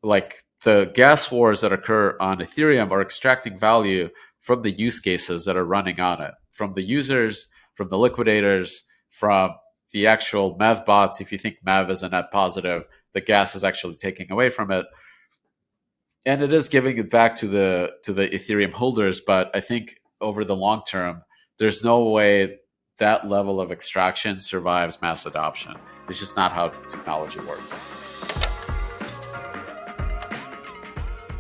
like the gas wars that occur on Ethereum are extracting value from the use cases that are running on it, from the users, from the liquidators, from the actual MEV bots. If you think MEV is a net positive, the gas is actually taking away from it, and it is giving it back to the Ethereum holders. But I think over the long term, there's no way that level of extraction survives mass adoption. It's just not how technology works.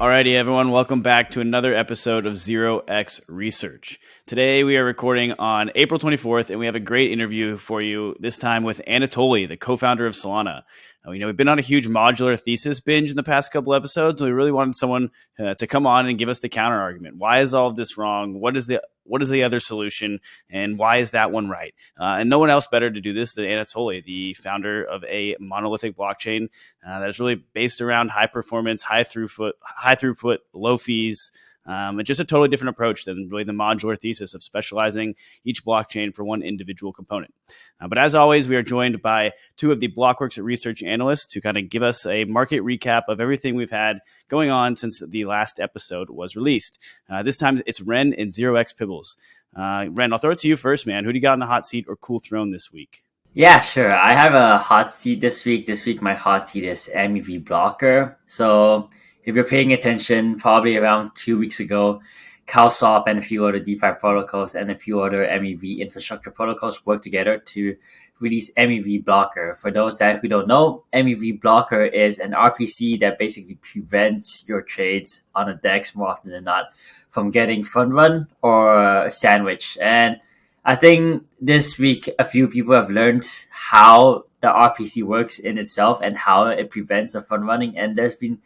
Alrighty, everyone, welcome back to another episode of 0x Research. Today we are recording on April 24th, and we have a great interview for you, this time with Anatoly, the co-founder of Solana. We've been on a huge modular thesis binge in the past couple episodes, and we really wanted someone to come on and give us the counter argument. Why is all of this wrong? What is the other solution, and why is that one right? And no one else better to do this than Anatoly, the founder of a monolithic blockchain that is really based around high performance, high throughput, low fees. And just a totally different approach than really the modular thesis of specializing each blockchain for one individual component. But as always, we are joined by two of the Blockworks research analysts to kind of give us a market recap of everything we've had going on since the last episode was released. This time it's Ren and 0x Pibbles. Ren, I'll throw it to you first, man. Who do you got in the hot seat or cool throne this week? Yeah, sure. I have a hot seat this week. This week, my hot seat is MEV Blocker. So if you're paying attention, probably around 2 weeks ago, CowSwap and a few other DeFi protocols and a few other MEV infrastructure protocols worked together to release MEV Blocker. For those who don't know, MEV Blocker is an RPC that basically prevents your trades on a DEX more often than not from getting front run or sandwich. And I think this week, a few people have learned how the RPC works in itself and how it prevents the front running. And there's been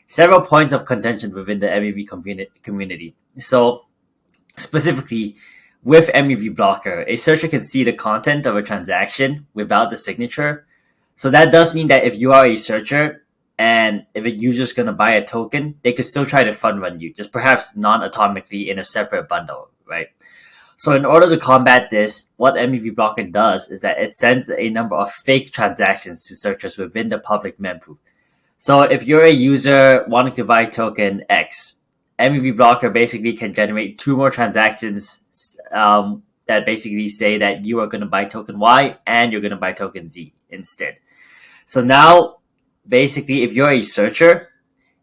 several points of contention within the MEV community. So specifically with MEV Blocker, a searcher can see the content of a transaction without the signature. So that does mean that if you are a searcher and if a user is going to buy a token, they could still try to front run you, just perhaps non-atomically in a separate bundle, right? So in order to combat this, what MEV Blocker does is that it sends a number of fake transactions to searchers within the public mempool. So if you're a user wanting to buy token X, MEV Blocker basically can generate two more transactions that basically say that you are going to buy token Y and you're going to buy token Z instead. So now, basically, if you're a searcher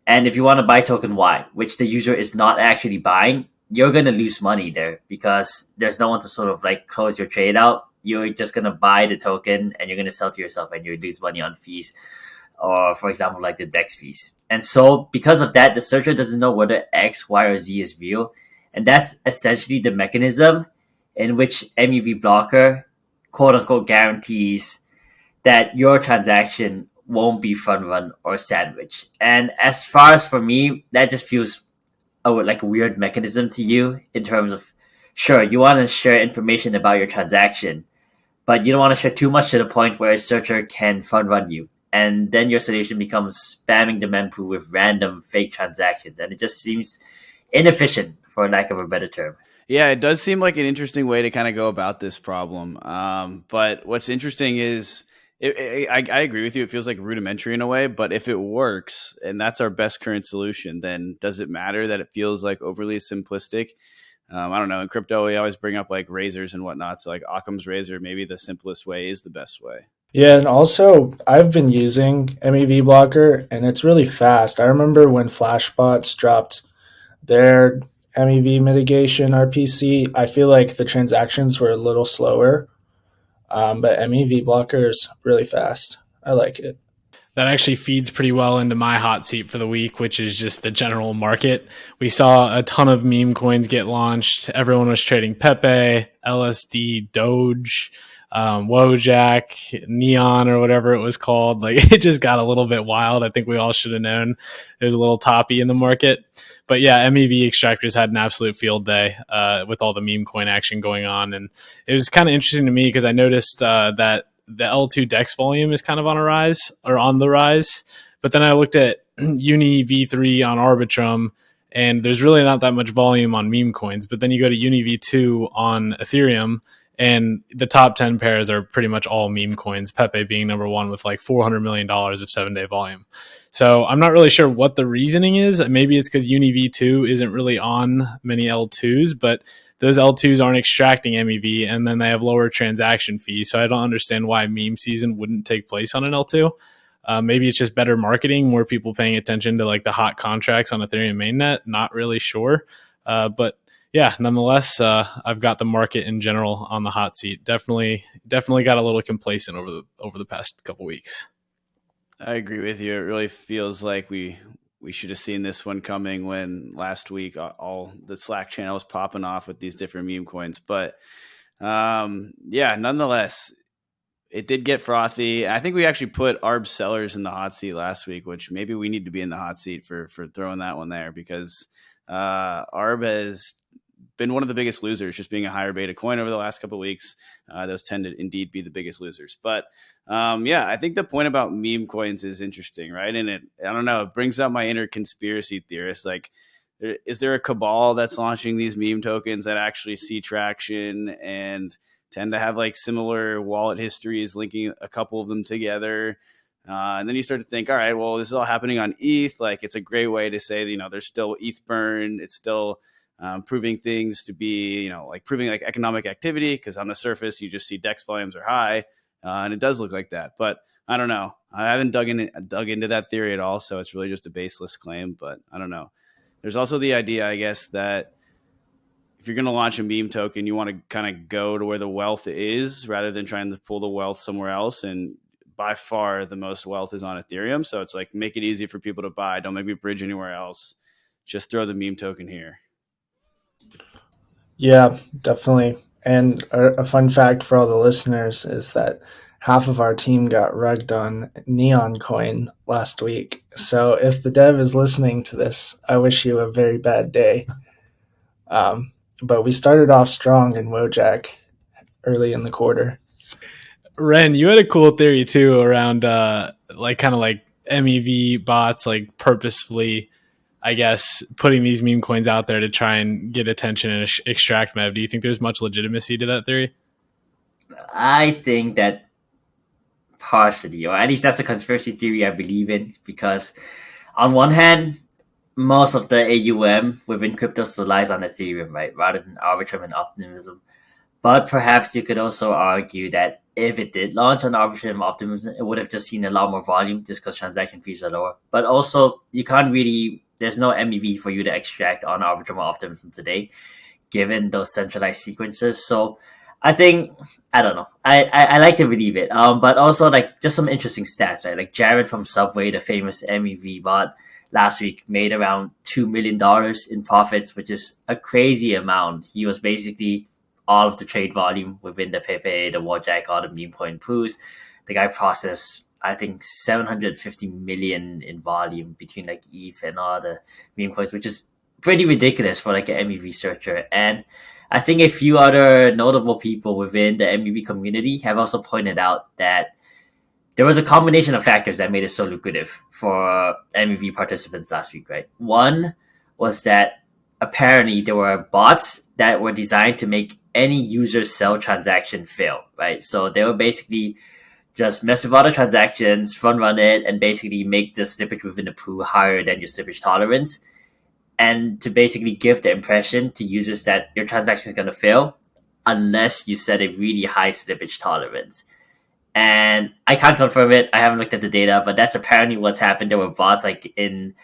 and if you want to buy token Y, which the user is not actually buying, you're going to lose money there because there's no one to sort of like close your trade out. You're just going to buy the token and you're going to sell to yourself and you lose money on fees. Or, for example, like the DEX fees. And so, because of that, the searcher doesn't know whether X, Y, or Z is real. And that's essentially the mechanism in which MEV Blocker, quote-unquote, guarantees that your transaction won't be front-run or sandwich. And as far as for me, that just feels like a weird mechanism to you in terms of, sure, you want to share information about your transaction, but you don't want to share too much to the point where a searcher can front-run you. And then your solution becomes spamming the mempool with random fake transactions. And it just seems inefficient, for lack of a better term. Yeah, it does seem like an interesting way to kind of go about this problem. But what's interesting is, I agree with you, it feels like rudimentary in a way. But if it works, and that's our best current solution, then does it matter that it feels like overly simplistic? I don't know. In crypto, we always bring up like razors and whatnot. So like Occam's razor, maybe the simplest way is the best way. Yeah, and also I've been using MEV Blocker and it's really fast. I remember when Flashbots dropped their MEV mitigation RPC, I feel like the transactions were a little slower, but MEV Blocker is really fast. I like it. That actually feeds pretty well into my hot seat for the week, which is just the general market. We saw a ton of meme coins get launched. Everyone was trading Pepe, LSD, Doge, Wojak, Neon, or whatever it was called. Like, it just got a little bit wild. I think we all should have known there's a little toppy in the market. But yeah, MEV extractors had an absolute field day with all the meme coin action going on. And it was kind of interesting to me because I noticed that the L2 DEX volume is kind of on the rise. But then I looked at Uni V3 on Arbitrum, and there's really not that much volume on meme coins. But then you go to Uni V2 on Ethereum, And the top 10 pairs are pretty much all meme coins, Pepe being number one with like $400 million of 7-day volume. So I'm not really sure what the reasoning is. Maybe it's because Uni V2 isn't really on many L2s, but those L2s aren't extracting MEV, and then they have lower transaction fees. So I don't understand why meme season wouldn't take place on an L2. Maybe it's just better marketing, more people paying attention to like the hot contracts on Ethereum mainnet. Not really sure. But yeah, nonetheless, I've got the market in general on the hot seat. Definitely got a little complacent over the past couple weeks. I agree with you. It really feels like we should have seen this one coming when last week all the Slack channel was popping off with these different meme coins. But yeah, nonetheless, it did get frothy. I think we actually put ARB sellers in the hot seat last week, which maybe we need to be in the hot seat for throwing that one there, because ARB has been one of the biggest losers, just being a higher beta coin over the last couple of weeks. Those tend to indeed be the biggest losers. But yeah, I think the point about meme coins is interesting, right? And I don't know, it brings out my inner conspiracy theorist. Like, is there a cabal that's launching these meme tokens that actually see traction and tend to have like similar wallet histories, linking a couple of them together? And then you start to think, all right, well, this is all happening on ETH. Like, it's a great way to say, there's still ETH burn. It's still proving things to be, like proving like economic activity, because on the surface, you just see DEX volumes are high, and it does look like that. But I don't know. I haven't dug into that theory at all, so it's really just a baseless claim. But I don't know. There's also the idea, I guess, that if you're going to launch a meme token, you want to kind of go to where the wealth is rather than trying to pull the wealth somewhere else. And by far, the most wealth is on Ethereum. So it's like, make it easy for people to buy. Don't make me bridge anywhere else. Just throw the meme token here. Yeah, definitely. And a fun fact for all the listeners is that half of our team got rugged on Neon Coin last week. So if the dev is listening to this, I wish you a very bad day. But we started off strong in Wojak early in the quarter. Ren, you had a cool theory too around like kind of like MEV bots, like purposefully, I guess, putting these meme coins out there to try and get attention and extract MEV. Do you think there's much legitimacy to that theory? I think that partially, or at least that's a conspiracy theory I believe in, because on one hand, most of the AUM within crypto still lies on Ethereum, right, rather than Arbitrum and Optimism. But perhaps you could also argue that if it did launch on Arbitrum and Optimism, it would have just seen a lot more volume just because transaction fees are lower. But also, you can't really, there's no MEV for you to extract on Arbitrum or Optimism today, given those centralized sequences. So I think, I don't know. I like to believe it. But also, like, just some interesting stats, right? Like Jared from Subway, the famous MEV bot, last week made around $2 million in profits, which is a crazy amount. He was basically all of the trade volume within the Pepe, the Wojak, all the meme coin pools. The guy processed, I think, 750 million in volume between like ETH and all the meme coins, which is pretty ridiculous for like an MEV searcher. And I think a few other notable people within the MEV community have also pointed out that there was a combination of factors that made it so lucrative for MEV participants last week, right? One was that apparently there were bots that were designed to make any user sell transaction fail, right? So they were basically just mess with all the transactions, run it, and basically make the slippage within the pool higher than your slippage tolerance. And to basically give the impression to users that your transaction is going to fail unless you set a really high slippage tolerance. And I can't confirm it. I haven't looked at the data, but that's apparently what's happened. There were bots like in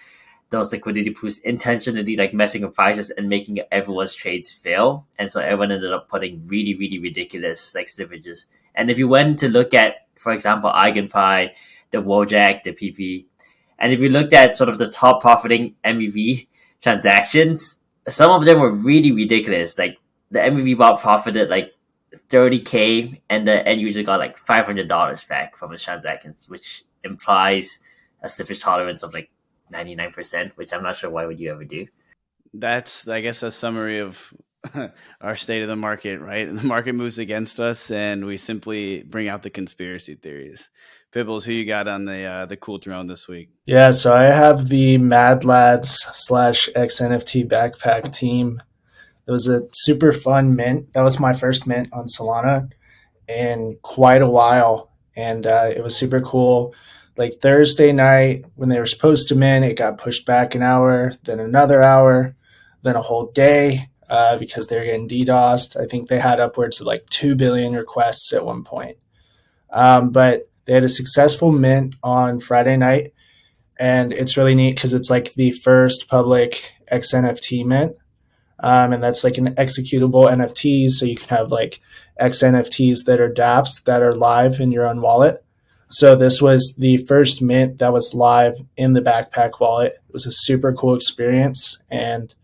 those liquidity pools intentionally like messing with prices and making everyone's trades fail. And so everyone ended up putting really, really ridiculous like slippages. And if you went to look at, for example, EigenPi, the Wojak, the PP, and if you looked at sort of the top profiting MEV transactions, some of them were really ridiculous. Like the MEV bot profited like 30K and the end user got like $500 back from his transactions, which implies a slippage tolerance of like 99%, which I'm not sure why would you ever do. That's, I guess, a summary of our state of the market, right? The market moves against us, and we simply bring out the conspiracy theories. Pibbles, who you got on the cool drone this week? Yeah, so I have the MadLads / xNFT backpack team. It was a super fun mint. That was my first mint on Solana in quite a while, and it was super cool. Like Thursday night when they were supposed to mint, it got pushed back an hour, then another hour, then a whole day because they were getting DDoSed. I think they had upwards of like 2 billion requests at one point. But they had a successful mint on Friday night, and it's really neat because it's like the first public xNFT mint. And that's like an executable NFT. So you can have like xNFTs that are dApps that are live in your own wallet. So this was the first mint that was live in the Backpack wallet. It was a super cool experience. And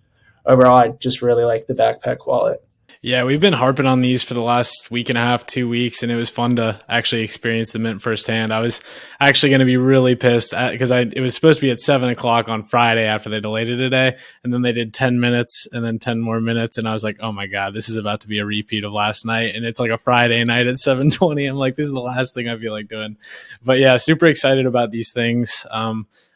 overall, I just really like the Backpack wallet. Yeah, we've been harping on these for the last week and a half, 2 weeks, and it was fun to actually experience the mint firsthand. I was actually going to be really pissed because it was supposed to be at 7 o'clock on Friday after they delayed it today, and then they did 10 minutes and then 10 more minutes, and I was like, oh my God, this is about to be a repeat of last night, and it's like a Friday night at 7:20. I'm like, this is the last thing I feel like doing. But yeah, super excited about these things.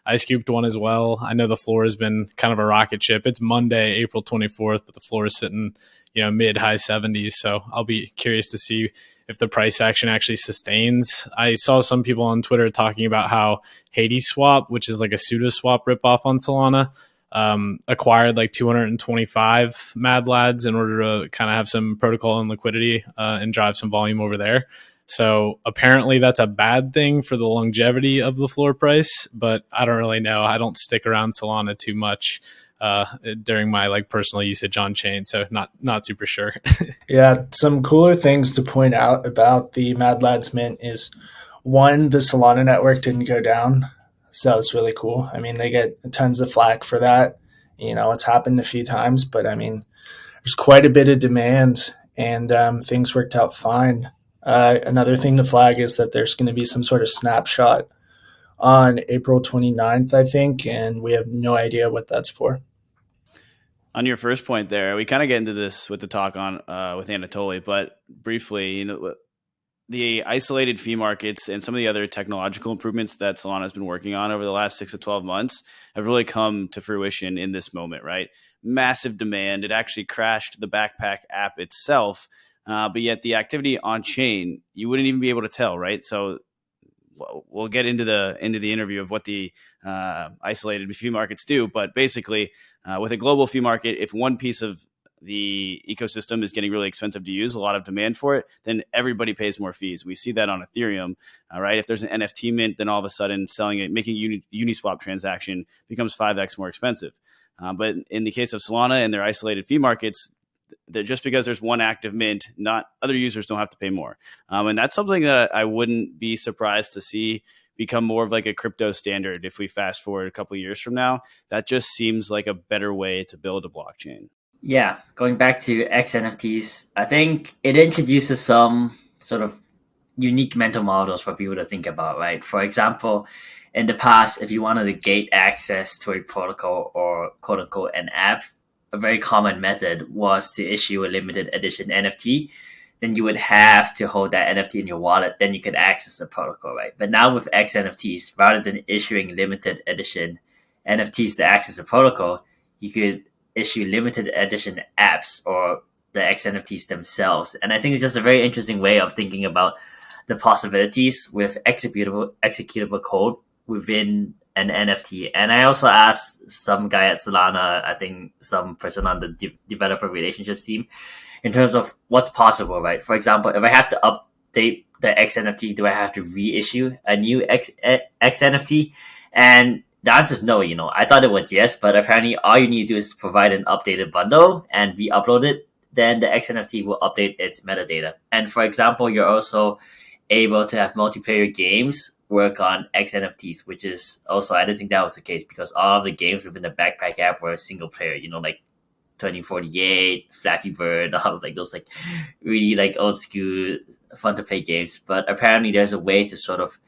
I scooped one as well. I know the floor has been kind of a rocket ship. It's Monday, April 24th, but the floor is sitting, mid-high 70s. So I'll be curious to see if the price action actually sustains. I saw some people on Twitter talking about how Hades Swap, which is like a pseudo swap ripoff on Solana, acquired like 225 MadLads in order to kind of have some protocol and liquidity and drive some volume over there. So apparently that's a bad thing for the longevity of the floor price, but I don't really know. I don't stick around Solana too much during my like personal usage on chain, so not super sure. Yeah, some cooler things to point out about the MadLads mint is one, the Solana network didn't go down, so that was really cool. I mean, they get tons of flack for that. It's happened a few times, but I mean, there's quite a bit of demand, and things worked out fine. Another thing to flag is that there's going to be some sort of snapshot on April 29th, I think, and we have no idea what that's for. On your first point there, we kind of get into this with the talk on with Anatoly, but briefly, the isolated fee markets and some of the other technological improvements that Solana has been working on over the last 6 to 12 months have really come to fruition in this moment, right? Massive demand. It actually crashed the Backpack app itself. But yet the activity on chain, you wouldn't even be able to tell, right? So we'll get into the interview of what the isolated fee markets do. But basically, with a global fee market, if one piece of the ecosystem is getting really expensive to use, a lot of demand for it, then everybody pays more fees. We see that on Ethereum, right? If there's an NFT mint, then all of a sudden selling it, making a Uniswap transaction becomes 5x more expensive. But in the case of Solana and their isolated fee markets, that just because there's one active mint, not other users don't have to pay more. And that's something that I wouldn't be surprised to see become more of like a crypto standard if we fast forward a couple of years from now. That just seems like a better way to build a blockchain. Yeah, going back to xNFTs, I think it introduces some sort of unique mental models for people to think about, right? For example, in the past, if you wanted to gate access to a protocol or quote unquote an app, a very common method was to issue a limited edition NFT. Then you would have to hold that NFT in your wallet. Then you could access the protocol, right? But now with xNFTs, rather than issuing limited edition NFTs to access the protocol, you could issue limited edition apps or the xNFTs themselves. And I think it's just a very interesting way of thinking about the possibilities with executable code within an NFT. And I also asked some guy at Solana, I think some person on the developer relationships team, in terms of what's possible, right? For example, if I have to update the xNFT, do I have to reissue a new xNFT? And the answer is no. I thought it was yes, but apparently all you need to do is provide an updated bundle and re-upload it. Then the xNFT will update its metadata. And for example, you're also able to have multiplayer games work on xNFTs, which is also, I didn't think that was the case because all of the games within the Backpack app were single player, like 2048, Flappy Bird, all of like those like really like old school fun to play games. But apparently there's a way to sort of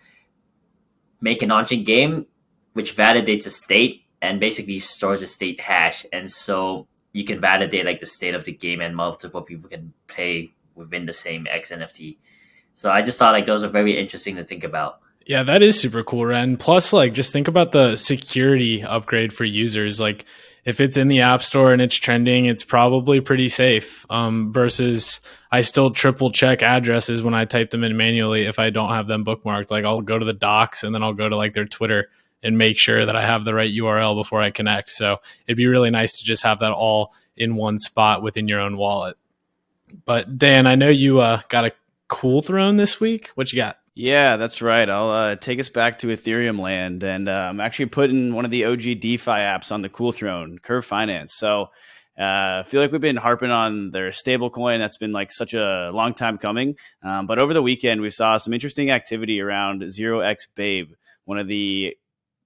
make an on-chain game which validates a state and basically stores a state hash. And so you can validate like the state of the game and multiple people can play within the same xNFT. So I just thought like those are very interesting to think about. Yeah, that is super cool, Ren. Plus, like, just think about the security upgrade for users. Like, if it's in the App Store and it's trending, it's probably pretty safe. Versus, I still triple check addresses when I type them in manually if I don't have them bookmarked. Like, I'll go to the docs and then I'll go to like their Twitter and make sure that I have the right URL before I connect. So it'd be really nice to just have that all in one spot within your own wallet. But Dan, I know you got a cool throne this week. What you got? Yeah, that's right. I'll take us back to Ethereum land, and I'm actually putting one of the OG DeFi apps on the cool throne, Curve Finance. So I feel like we've been harping on their stablecoin. That's been like such a long time coming. But over the weekend, we saw some interesting activity around 0x Babe, one of the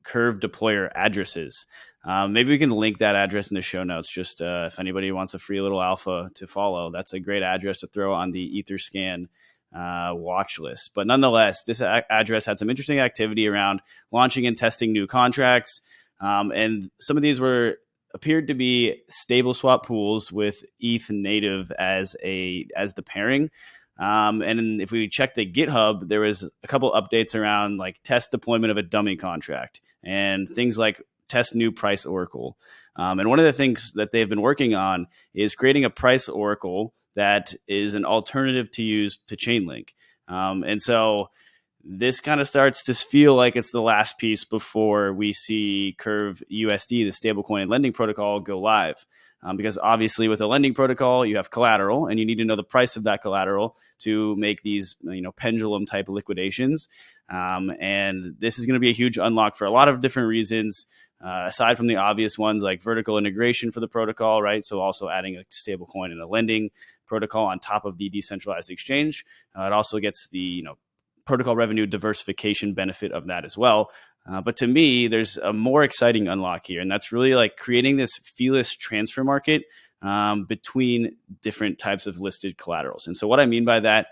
Curve deployer addresses. Maybe we can link that address in the show notes, just if anybody wants a free little alpha to follow. That's a great address to throw on the Etherscan watch list. But nonetheless, this address had some interesting activity around launching and testing new contracts. And some of these appeared to be stable swap pools with ETH native as the pairing. And if we check the GitHub, there was a couple updates around like test deployment of a dummy contract and things like test new price oracle. And one of the things that they've been working on is creating a price oracle that is an alternative to use to Chainlink. And so this kind of starts to feel like it's the last piece before we see Curve USD, the stablecoin lending protocol, go live. Because obviously with a lending protocol, you have collateral and you need to know the price of that collateral to make these pendulum type liquidations. And this is going to be a huge unlock for a lot of different reasons. Aside from the obvious ones like vertical integration for the protocol, right? So also adding a stablecoin and a lending protocol on top of the decentralized exchange. It also gets the protocol revenue diversification benefit of that as well. But to me, there's a more exciting unlock here, and that's really like creating this feeless transfer market between different types of listed collaterals. And so what I mean by that,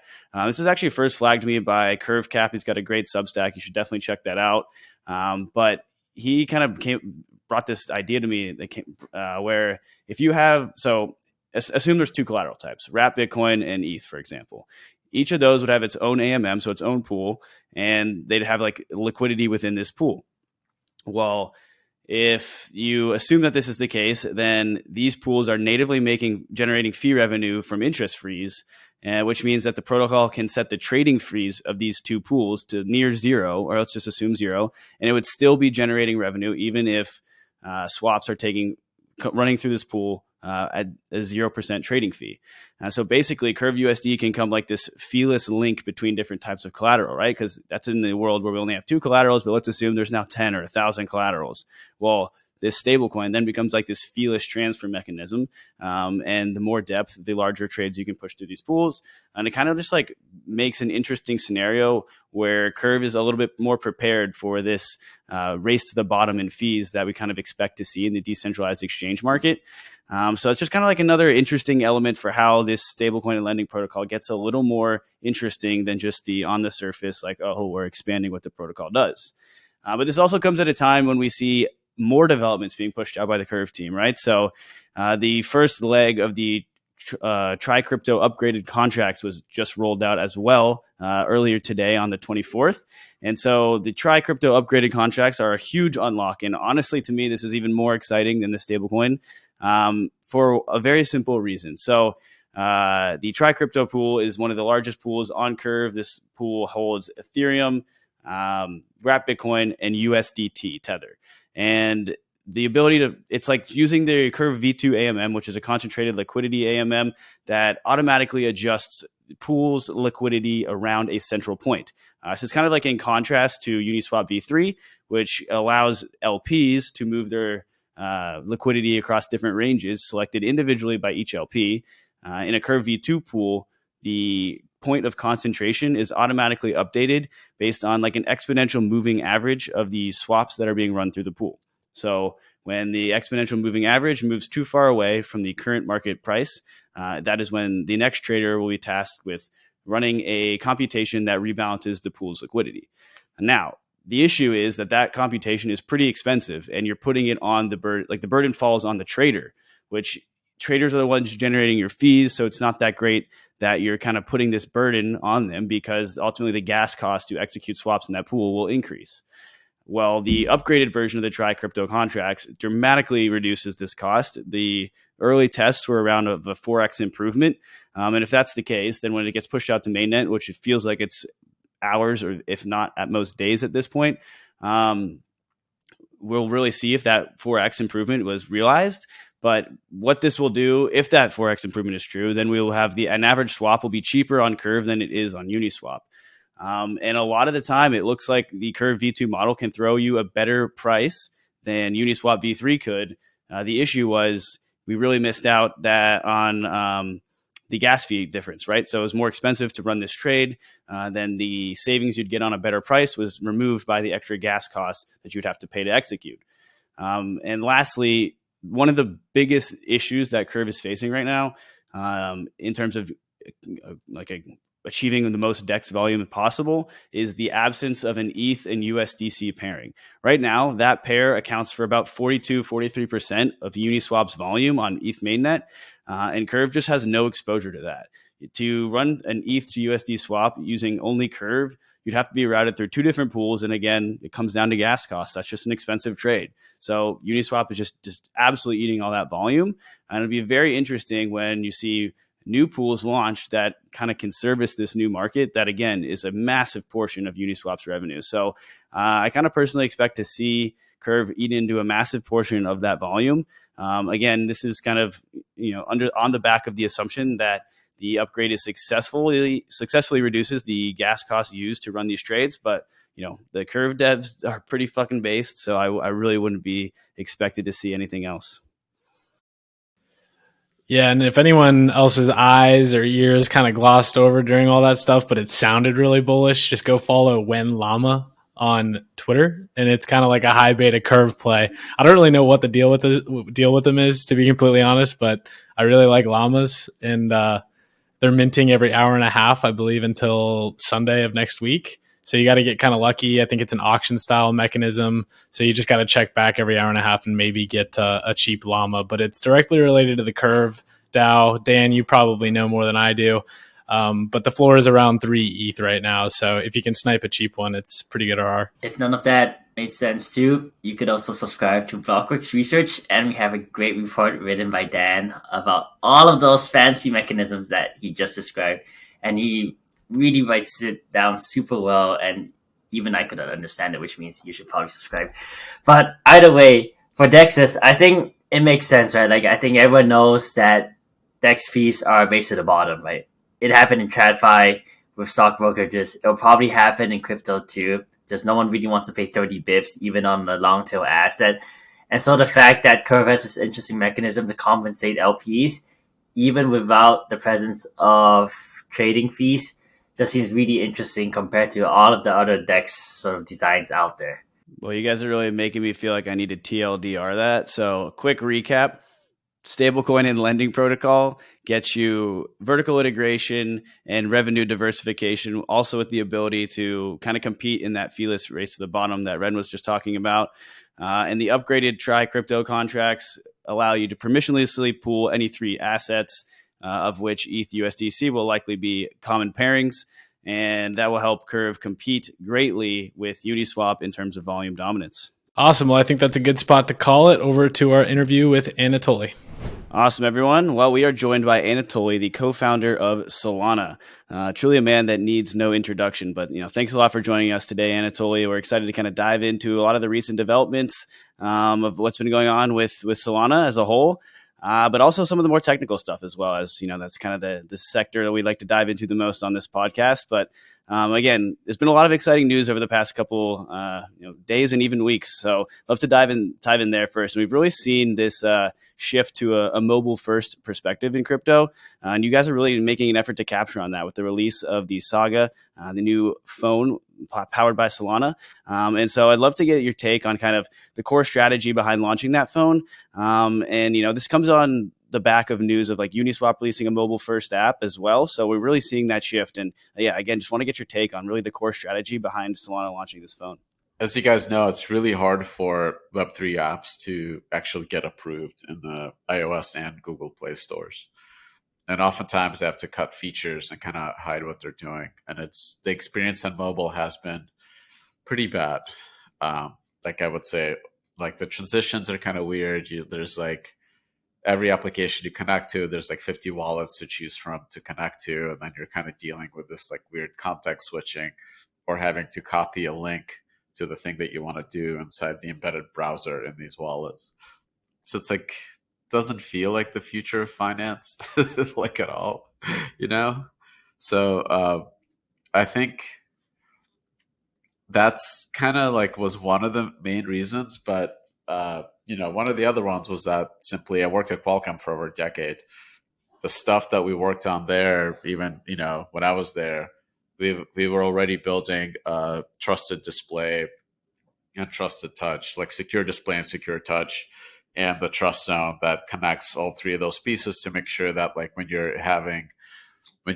this is actually first flagged to me by Curve Cap. He's got a great Substack. You should definitely check that out. But he kind of brought this idea to me that where if you have, so assume there's two collateral types, wrap Bitcoin and ETH, for example. Each of those would have its own AMM, so its own pool, and they'd have like liquidity within this pool. Well, if you assume that this is the case, then these pools are natively generating fee revenue from interest fees, which means that the protocol can set the trading fees of these two pools to near zero, or let's just assume zero, and it would still be generating revenue even if swaps are running through this pool at a 0% trading fee. So basically, Curve USD can come like this feeless link between different types of collateral, right? Because that's in the world where we only have two collaterals, but let's assume there's now 10 or 1,000 collaterals. Well, this stablecoin then becomes like this feeless transfer mechanism. And the more depth, the larger trades you can push through these pools. And it kind of just like makes an interesting scenario where Curve is a little bit more prepared for this race to the bottom in fees that we kind of expect to see in the decentralized exchange market. So it's just kind of like another interesting element for how this stablecoin and lending protocol gets a little more interesting than just the on the surface, like, oh, we're expanding what the protocol does. But this also comes at a time when we see more developments being pushed out by the Curve team, right? So the first leg of the Tri Crypto upgraded contracts was just rolled out as well earlier today on the 24th. And so the Tri Crypto upgraded contracts are a huge unlock. And honestly, to me, this is even more exciting than the stablecoin for a very simple reason. So the Tri Crypto pool is one of the largest pools on Curve. This pool holds Ethereum, Wrap Bitcoin, and USDT Tether. And the ability it's like using the Curve V2 AMM, which is a concentrated liquidity AMM that automatically adjusts pools liquidity around a central point. So it's kind of like in contrast to Uniswap V3, which allows LPs to move their liquidity across different ranges selected individually by each LP. In a Curve V2 pool, the point of concentration is automatically updated based on like an exponential moving average of the swaps that are being run through the pool. So when the exponential moving average moves too far away from the current market price, that is when the next trader will be tasked with running a computation that rebalances the pool's liquidity. Now, the issue is that computation is pretty expensive and you're putting it on the burden, like the burden falls on the trader, which traders are the ones generating your fees. So it's not that great that you're kind of putting this burden on them because ultimately the gas cost to execute swaps in that pool will increase. Well, the upgraded version of the Try Crypto contracts dramatically reduces this cost. The early tests were around a 4x improvement. And if that's the case, then when it gets pushed out to mainnet, which it feels like it's hours or if not at most days at this point, we'll really see if that 4x improvement was realized. But what this will do, if that 4x improvement is true, then we will have an average swap will be cheaper on Curve than it is on Uniswap. And a lot of the time, it looks like the Curve V2 model can throw you a better price than Uniswap V3 could. The issue was we really missed out on the gas fee difference, right? So it was more expensive to run this trade. Then the savings you'd get on a better price was removed by the extra gas costs that you'd have to pay to execute. And lastly, one of the biggest issues that Curve is facing right now in terms of achieving the most DEX volume possible is the absence of an ETH and USDC pairing. Right now, that pair accounts for about 43% of Uniswap's volume on ETH mainnet, and Curve just has no exposure to that. To run an ETH to USD swap using only Curve, you'd have to be routed through two different pools, and again, it comes down to gas costs. That's just an expensive trade. So Uniswap is just absolutely eating all that volume, and it'll be very interesting when you see new pools launched that kind of can service this new market that, again, is a massive portion of Uniswap's revenue. So I kind of personally expect to see Curve eat into a massive portion of that volume. Again, this is kind of on the back of the assumption that the upgrade is successfully reduces the gas costs used to run these trades. But the Curve devs are pretty fucking based, so I really wouldn't be expected to see anything else. Yeah, and if anyone else's eyes or ears kind of glossed over during all that stuff, but it sounded really bullish, just go follow Wen Llama on Twitter, and it's kind of like a high beta Curve play. I don't really know what the deal with them is, to be completely honest, but I really like llamas, and they're minting every hour and a half, I believe, until Sunday of next week. So you got to get kind of lucky. I think it's an auction style mechanism. So you just got to check back every hour and a half and maybe get a cheap llama. But it's directly related to the Curve DAO. Dan, you probably know more than I do. But the floor is around 3 ETH right now. So if you can snipe a cheap one, it's pretty good RR. If none of that made sense too, you could also subscribe to Blockworks Research, and we have a great report written by Dan about all of those fancy mechanisms that he just described. And he really writes it down super well, and even I could understand it, which means you should probably subscribe. But either way, for DEXs, I think it makes sense, right? Like, I think everyone knows that DEX fees are based at the bottom, right? It happened in TradFi with stock brokerages. It'll probably happen in crypto too. Just no one really wants to pay 30 bips, even on a long tail asset. And so the fact that Curve has this interesting mechanism to compensate LPs, even without the presence of trading fees, just seems really interesting compared to all of the other DEX sort of designs out there. Well, you guys are really making me feel like I need to TLDR that. So quick recap. Stablecoin and lending protocol gets you vertical integration and revenue diversification, also with the ability to kind of compete in that feeless race to the bottom that Ren was just talking about. And the upgraded Try Crypto contracts allow you to permissionlessly pool any 3 assets, of which ETH USDC will likely be common pairings. And that will help Curve compete greatly with Uniswap in terms of volume dominance. Awesome. Well, I think that's a good spot to call it. Over to our interview with Anatoly. Awesome, everyone. Well, we are joined by Anatoly, the co-founder of Solana. Truly a man that needs no introduction, but thanks a lot for joining us today, Anatoly. We're excited to kind of dive into a lot of the recent developments of what's been going on with Solana as a whole, but also some of the more technical stuff as well, as that's kind of the sector that we like to dive into the most on this podcast. But again, there's been a lot of exciting news over the past couple days and even weeks. So love to dive in there first. And we've really seen this shift to a mobile first perspective in crypto. And you guys are really making an effort to capture on that with the release of the Saga, the new phone powered by Solana. And so I'd love to get your take on kind of the core strategy behind launching that phone. And this comes on the back of news of like Uniswap releasing a mobile first app as well. So we're really seeing that shift. And again, just want to get your take on really the core strategy behind Solana launching this phone. As you guys know, it's really hard for Web3 apps to actually get approved in the iOS and Google Play stores. and oftentimes they have to cut features and kind of hide what they're doing. And it's the experience on mobile has been pretty bad. Like I would say, like the transitions are kind of weird. There's like every application you connect to, there's like 50 wallets to choose from to connect to, and then you're kind of dealing with this like weird context switching or having to copy a link to the thing that you want to do inside the embedded browser in these wallets. So it's like doesn't feel like the future of finance like at all, you know? So I think that's kind of like was one of the main reasons, but one of the other ones was that simply I worked at Qualcomm for over a decade. The stuff that we worked on there, even when I was there, we were already building a trusted display and trusted touch, like secure display and secure touch, and the trust zone that connects all three of those pieces to make sure that like when you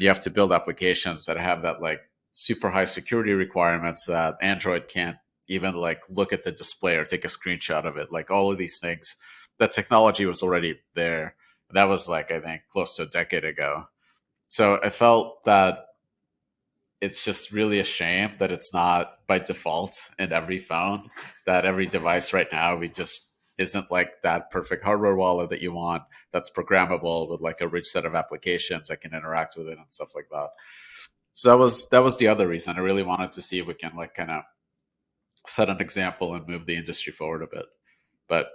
have to build applications that have that like super high security requirements that Android can't even like look at the display or take a screenshot of it. Like all of these things, that technology was already there. That was like, I think close to a decade ago. So I felt that it's just really a shame that it's not by default in every phone, that every device right now, we just isn't like that perfect hardware wallet that you want that's programmable with like a rich set of applications that can interact with it and stuff like that. So that was the other reason. I really wanted to see if we can like kind of set an example and move the industry forward a bit. But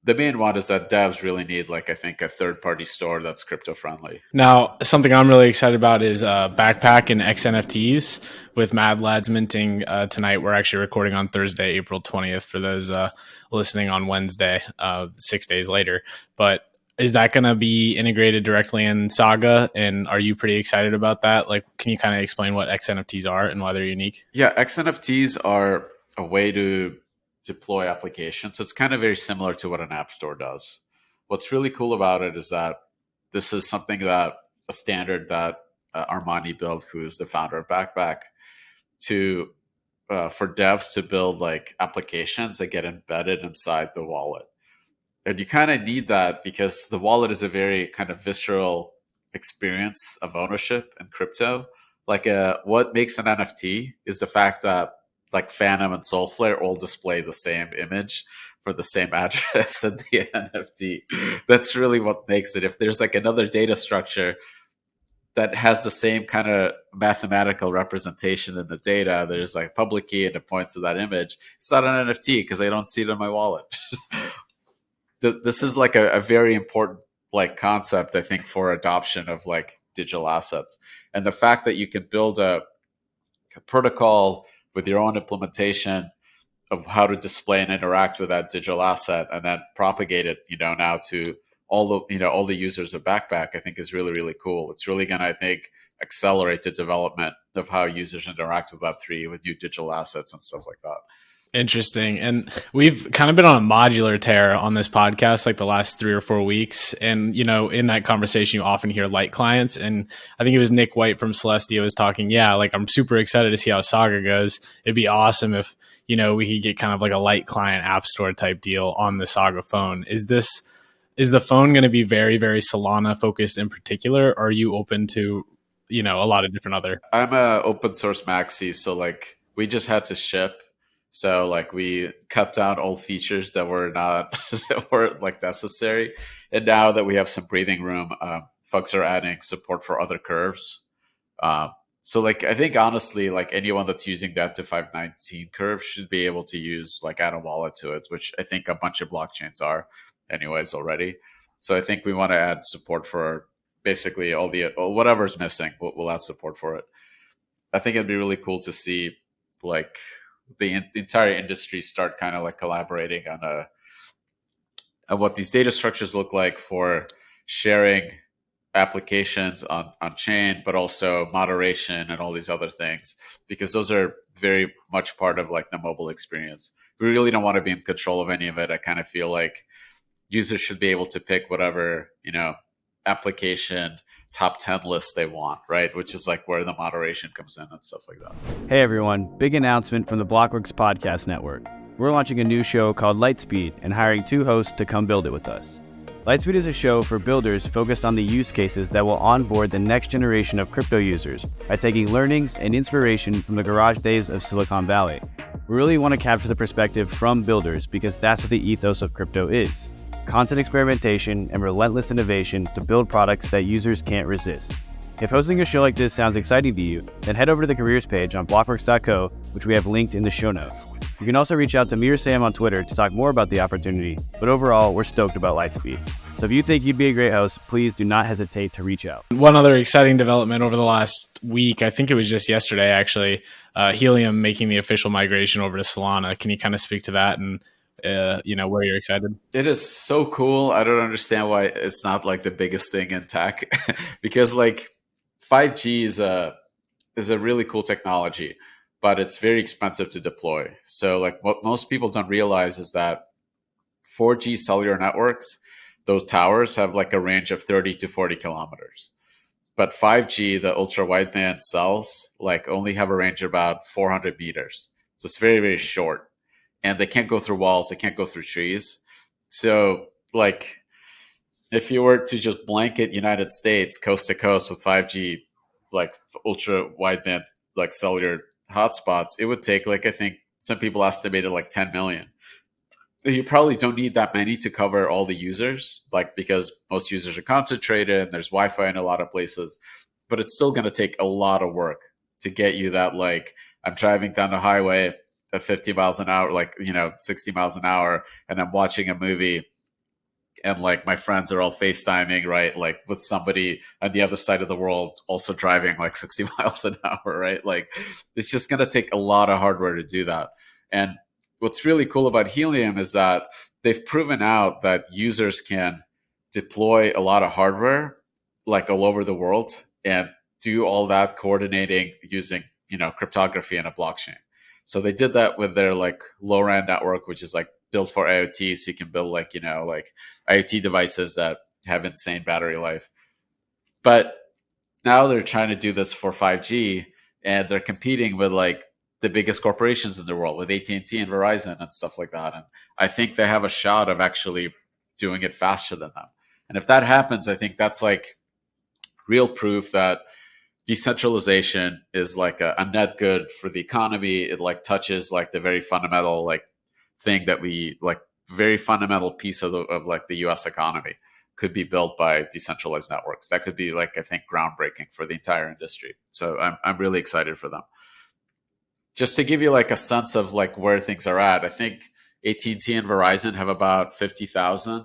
the main one is that devs really need like I think a third-party store that's crypto friendly. Now, something I'm really excited about is Backpack and xNFTs with MadLads minting tonight. We're actually recording on Thursday, April 20th for those listening on Wednesday, 6 days later. But is that going to be integrated directly in Saga? And are you pretty excited about that? Like, can you kind of explain what xNFTs are and why they're unique? Yeah, xNFTs are a way to deploy applications. So it's kind of very similar to what an app store does. What's really cool about it is that this is something that a standard that Armani built, who is the founder of Backpack, for devs to build like applications that get embedded inside the wallet. And you kind of need that because the wallet is a very kind of visceral experience of ownership in crypto. Like what makes an NFT is the fact that like Phantom and Soulflare all display the same image for the same address in the NFT. That's really what makes it. If there's like another data structure that has the same kind of mathematical representation in the data, there's like public key and it points to that image, it's not an NFT because I don't see it in my wallet. This is like a very important like concept, I think, for adoption of like digital assets. And the fact that you can build a protocol with your own implementation of how to display and interact with that digital asset and then propagate it, now to all the users of Backpack, I think is really, really cool. It's really going to, I think, accelerate the development of how users interact with Web3 with new digital assets and stuff like that. Interesting. And we've kind of been on a modular tear on this podcast, like the last 3 or 4 weeks. And, in that conversation, you often hear light clients. And I think it was Nick White from Celestia was talking. Yeah, like I'm super excited to see how Saga goes. It'd be awesome if, we could get kind of like a light client app store type deal on the Saga phone. Is the phone going to be very, very Solana focused in particular? Or are you open to, a lot of different other? I'm a open source maxi. So like we just had to ship. So like we cut down old features that were not that weren't like necessary, and now that we have some breathing room, folks are adding support for other curves. So like I think honestly, like anyone that's using that to 519 curve should be able to use like add a wallet to it, which I think a bunch of blockchains are anyways already. So I think we want to add support for basically all the whatever's missing. We'll add support for it. I think it'd be really cool to see like the entire industry start kind of like collaborating on what these data structures look like for sharing applications on chain, but also moderation and all these other things, because those are very much part of like the mobile experience. We really don't want to be in control of any of it. I kind of feel like users should be able to pick whatever, application top 10 list they want, right? Which is like where the moderation comes in and stuff like that. Hey everyone, big announcement from the Blockworks Podcast Network. We're launching a new show called Lightspeed and hiring 2 hosts to come build it with us. Lightspeed is a show for builders focused on the use cases that will onboard the next generation of crypto users by taking learnings and inspiration from the garage days of Silicon Valley. We really want to capture the perspective from builders because that's what the ethos of crypto is. Constant experimentation and relentless innovation to build products that users can't resist. If hosting a show like this sounds exciting to you, then head over to the careers page on blockworks.co, which we have linked in the show notes. You can also reach out to me or Sam on Twitter to talk more about the opportunity, but overall, we're stoked about Lightspeed. So if you think you'd be a great host, please do not hesitate to reach out. One other exciting development over the last week, I think it was just yesterday actually, Helium making the official migration over to Solana. Can you kind of speak to that and where you're excited? It is so cool. I don't understand why it's not like the biggest thing in tech because like 5G is a really cool technology, but it's very expensive to deploy. So like what most people don't realize is that 4G cellular networks, those towers have like a range of 30 to 40 kilometers. But 5G, the ultra wideband cells, like only have a range of about 400 meters. So it's very, very short. And they can't go through walls, they can't go through trees. So like if you were to just blanket United States coast to coast with 5G, like ultra wideband, like cellular hotspots, it would take like, I think some people estimated like 10 million. You probably don't need that many to cover all the users, like because most users are concentrated and there's Wi-Fi in a lot of places, but it's still going to take a lot of work to get you that, like I'm driving down the highway at 50 miles an hour, like, 60 miles an hour, and I'm watching a movie and like my friends are all FaceTiming, right? Like with somebody on the other side of the world also driving like 60 miles an hour, right? Like it's just going to take a lot of hardware to do that. And what's really cool about Helium is that they've proven out that users can deploy a lot of hardware like all over the world and do all that coordinating using, cryptography and a blockchain. So they did that with their like low-RAN network, which is like built for IoT. So you can build like, like IoT devices that have insane battery life. But now they're trying to do this for 5G and they're competing with like the biggest corporations in the world with AT&T and Verizon and stuff like that. And I think they have a shot of actually doing it faster than them. And if that happens, I think that's like real proof that decentralization is like a net good for the economy. It like touches like the very fundamental like thing that we like, very fundamental piece of like the US economy could be built by decentralized networks. That could be like, I think, groundbreaking for the entire industry. So I'm really excited for them. Just to give you like a sense of like where things are at, I think AT&T and Verizon have about 50,000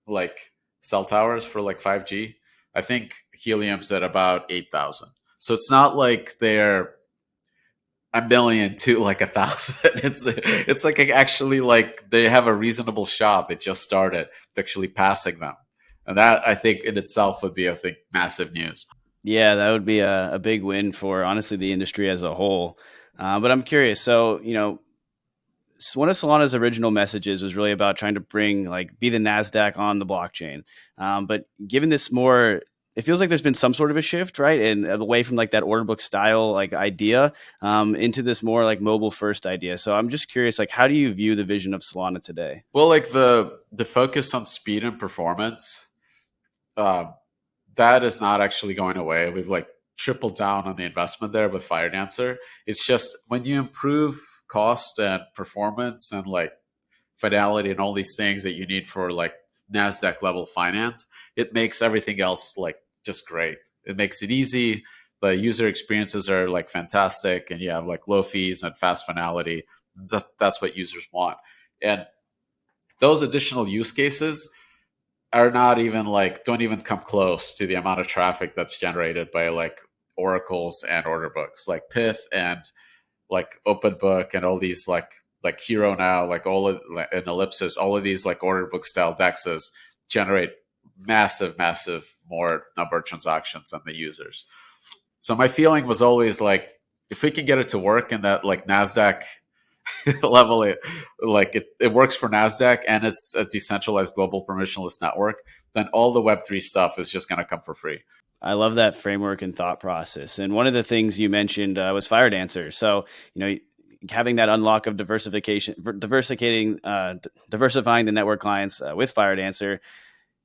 like cell towers for like 5G. I think Helium's at about 8,000. So it's not like they're a million to like 1,000. It's like actually like they have a reasonable shot. They just started to actually passing them. And that I think in itself would be, I think, massive news. Yeah, that would be a big win for honestly the industry as a whole. But I'm curious. So, one of Solana's original messages was really about trying to be the NASDAQ on the blockchain. But given this it feels like there's been some sort of a shift, right? And away from like that order book style, like idea, into this more like mobile first idea. So I'm just curious, like, how do you view the vision of Solana today? Well, like the focus on speed and performance, that is not actually going away. We've like tripled down on the investment there with Firedancer. It's just when you improve cost and performance and like fidelity and all these things that you need for like NASDAQ level finance, it makes everything else like just great. It makes it easy. The user experiences are like fantastic and you have like low fees and fast finality. That's what users want. And those additional use cases are not even like, don't even come close to the amount of traffic that's generated by like oracles and order books like Pith and like OpenBook and all these like Hero now, like all of and Ellipsis, all of these like order book style dexes generate massive more number of transactions than the users. So my feeling was always like, if we can get it to work in that like NASDAQ level, it works for NASDAQ and it's a decentralized global permissionless network, then all the Web3 stuff is just going to come for free. I love that framework and thought process. And one of the things you mentioned was Firedancer. So, having that unlock of diversifying the network clients with Firedancer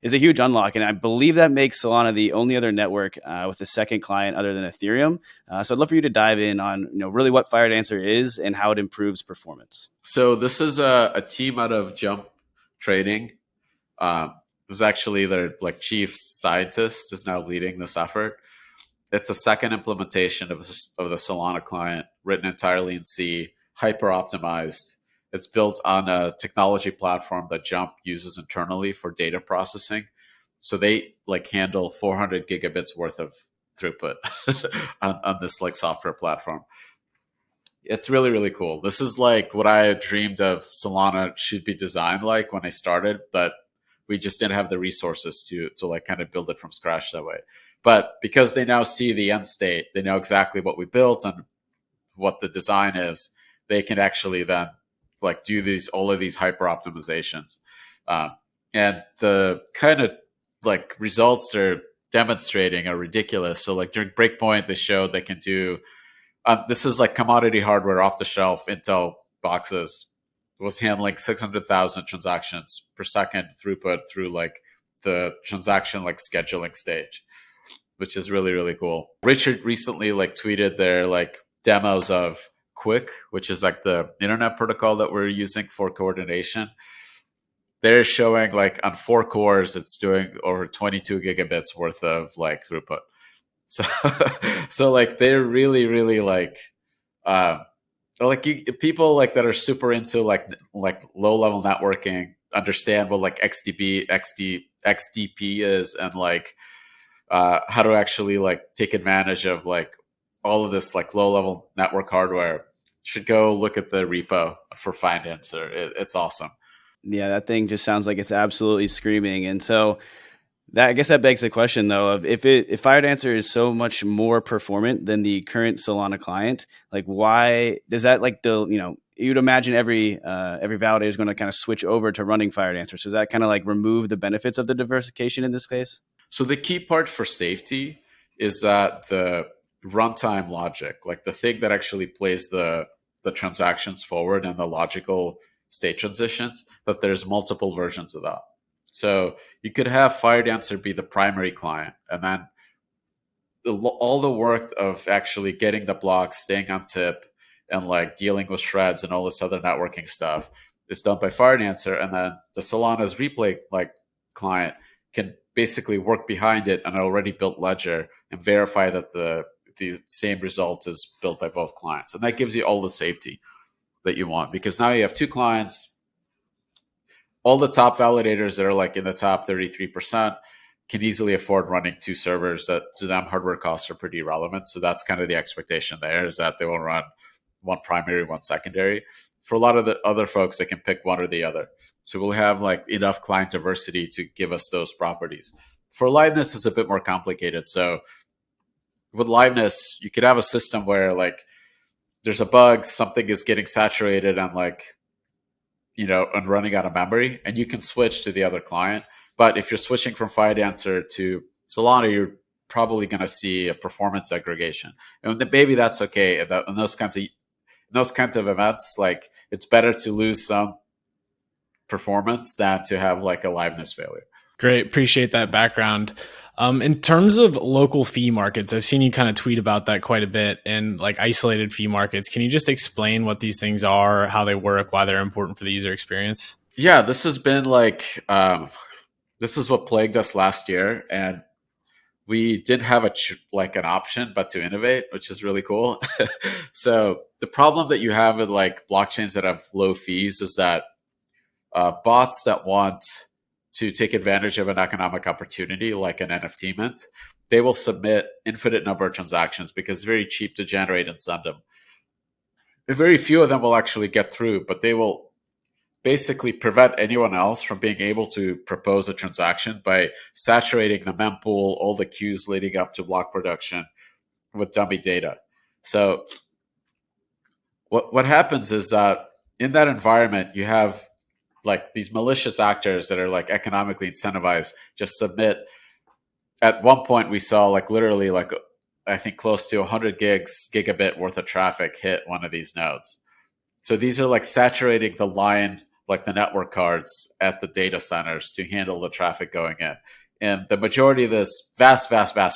is a huge unlock. And I believe that makes Solana the only other network with a second client other than Ethereum. So I'd love for you to dive in on really what Firedancer is and how it improves performance. So this is a team out of Jump Trading. Who's actually their chief scientist is now leading this effort. It's a second implementation of the Solana client, written entirely in C, hyper optimized. It's built on a technology platform that Jump uses internally for data processing. So they handle 400 gigabits worth of throughput on this software platform. It's really, really cool. This is what I dreamed of Solana should be designed like when I started, but we just didn't have the resources to kind of build it from scratch that way. But because they now see the end state, they know exactly what we built and what the design is, they can actually then do all of these hyper optimizations. And the kind of results they're demonstrating are ridiculous. So during Breakpoint, they showed they can do, this is commodity hardware off the shelf Intel boxes, was handling 600,000 transactions per second throughput through the transaction scheduling stage, which is really, really cool. Richard recently tweeted their demos of Quick, which is the internet protocol that we're using for coordination. They're showing on 4 cores, it's doing over 22 gigabits worth of throughput. So they're really, really people that are super into low level networking understand what XDP is, and how to actually take advantage of all of this low level network hardware. Should go look at the repo for Firedancer. It's awesome. Yeah, that thing just sounds like it's absolutely screaming. And so I guess that begs the question, though, of if Firedancer is so much more performant than the current Solana client, why does that you'd imagine every validator is going to kind of switch over to running Firedancer. So does that kind of remove the benefits of the diversification in this case? So the key part for safety is that the runtime logic, the thing that actually plays the transactions forward and the logical state transitions, that there's multiple versions of that. So you could have Firedancer be the primary client, and then all the work of actually getting the block, staying on tip, and dealing with shreds and all this other networking stuff is done by Firedancer, and then the Solana's replay client can basically work behind it an already built ledger and verify that the same result is built by both clients, and that gives you all the safety that you want, because now you have 2 clients. All the top validators that are in the top 33% can easily afford running 2 servers. That to them, hardware costs are pretty relevant. So that's kind of the expectation there, is that they will run one primary, one secondary. For a lot of the other folks, they can pick one or the other. So we'll have enough client diversity to give us those properties. For liveness, it's a bit more complicated. So with liveness, you could have a system where there's a bug, something is getting saturated and and running out of memory, and you can switch to the other client. But if you're switching from Firedancer to Solana, you're probably going to see a performance aggregation, and maybe that's okay. In those kinds of events, it's better to lose some performance than to have a liveness failure. Great, appreciate that background. In terms of local fee markets, I've seen you kind of tweet about that quite a bit, and isolated fee markets. Can you just explain what these things are, how they work, why they're important for the user experience? Yeah, this has been this is what plagued us last year, and we didn't have an option but to innovate, which is really cool. So the problem that you have with blockchains that have low fees is that bots that want to take advantage of an economic opportunity like an NFT mint, they will submit infinite number of transactions because it's very cheap to generate and send them. Very few of them will actually get through, but they will basically prevent anyone else from being able to propose a transaction by saturating the mempool, all the queues leading up to block production with dummy data. So what happens is that in that environment, you have these malicious actors that are economically incentivized just submit. At one point we saw literally I think close to 100 gigabit worth of traffic hit one of these nodes. So these are like saturating the line, like the network cards at the data centers to handle the traffic going in. And the majority of this, vast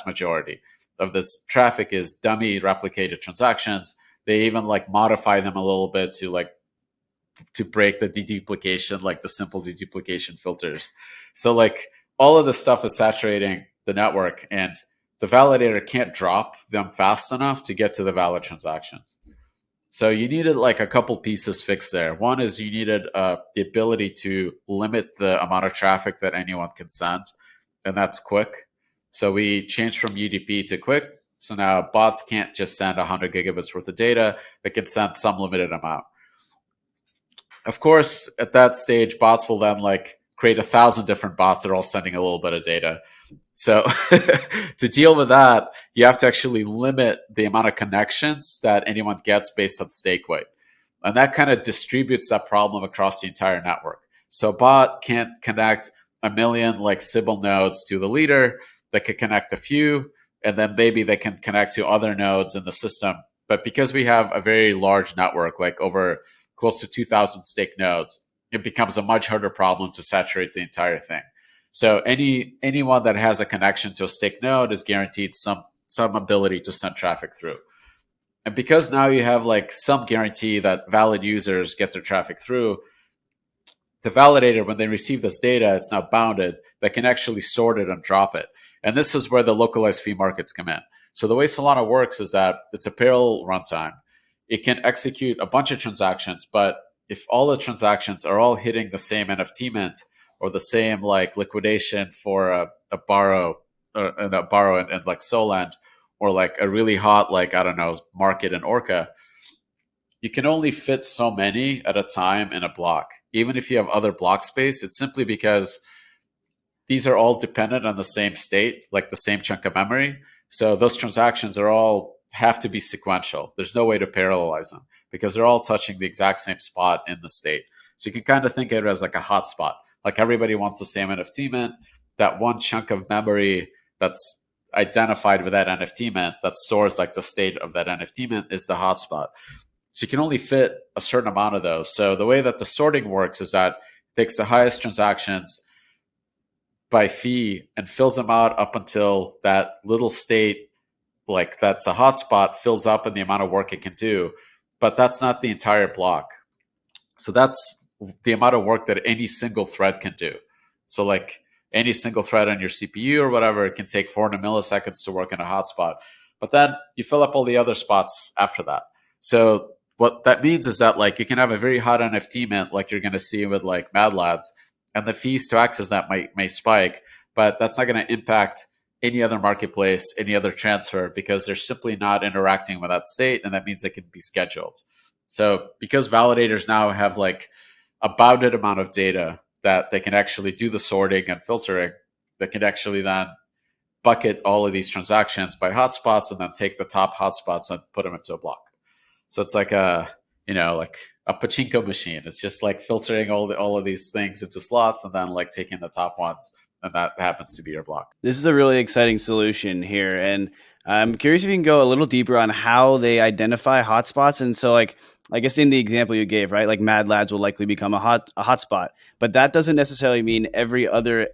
majority of this traffic is dummy replicated transactions. They even like modify them a little bit to break the deduplication, like the simple deduplication filters. So like all of this stuff is saturating the network, and the validator can't drop them fast enough to get to the valid transactions. So you needed like a couple pieces fixed there. One is you needed the ability to limit the amount of traffic that anyone can send, and that's quick. So we changed from UDP to quick. So now bots can't just send 100 gigabits worth of data. They can send some limited amount. Of course, at that stage, bots will then like create 1,000 different bots that are all sending a little bit of data. So to deal with that, you have to actually limit the amount of connections that anyone gets based on stake weight. And that kind of distributes that problem across the entire network. So a bot can't connect 1 million like Sybil nodes to the leader. They could connect a few, and then maybe they can connect to other nodes in the system. But because we have a very large network, like over close to 2,000 stake nodes, it becomes a much harder problem to saturate the entire thing. So anyone that has a connection to a stake node is guaranteed some ability to send traffic through. And because now you have like some guarantee that valid users get their traffic through, the validator, when they receive this data, it's now bounded, they can actually sort it and drop it. And this is where the localized fee markets come in. So the way Solana works is that it's a parallel runtime. It can execute a bunch of transactions, but if all the transactions are all hitting the same NFT mint or the same like liquidation for a borrow and like Solend, or like a really hot, like, I don't know, market in Orca, you can only fit so many at a time in a block. Even if you have other block space, it's simply because these are all dependent on the same state, like the same chunk of memory. So those transactions are all have to be sequential. There's no way to parallelize them because they're all touching the exact same spot in the state. So you can kind of think of it as like a hotspot. Like everybody wants the same NFT mint. That one chunk of memory that's identified with that NFT mint that stores like the state of that NFT mint is the hotspot. So you can only fit a certain amount of those. So the way that the sorting works is that it takes the highest transactions by fee and fills them out up until that little state, like that's a hotspot, fills up in the amount of work it can do. But that's not the entire block. So that's the amount of work that any single thread can do. So like any single thread on your CPU or whatever, it can take 400 milliseconds to work in a hotspot. But then you fill up all the other spots after that. So what that means is that like you can have a very hot NFT mint like you're going to see with like MadLads, and the fees to access that may spike, but that's not going to impact any other marketplace, any other transfer, because they're simply not interacting with that state, and that means they can be scheduled. So because validators now have like a bounded amount of data that they can actually do the sorting and filtering, they can actually then bucket all of these transactions by hotspots and then take the top hotspots and put them into a block. So it's like a, like a pachinko machine. It's just like filtering all of these things into slots and then like taking the top ones, and that happens to be your block. This is a really exciting solution here, and I'm curious if you can go a little deeper on how they identify hotspots. And so, like, I guess in the example you gave, right, like MadLads will likely become a hotspot, but that doesn't necessarily mean every other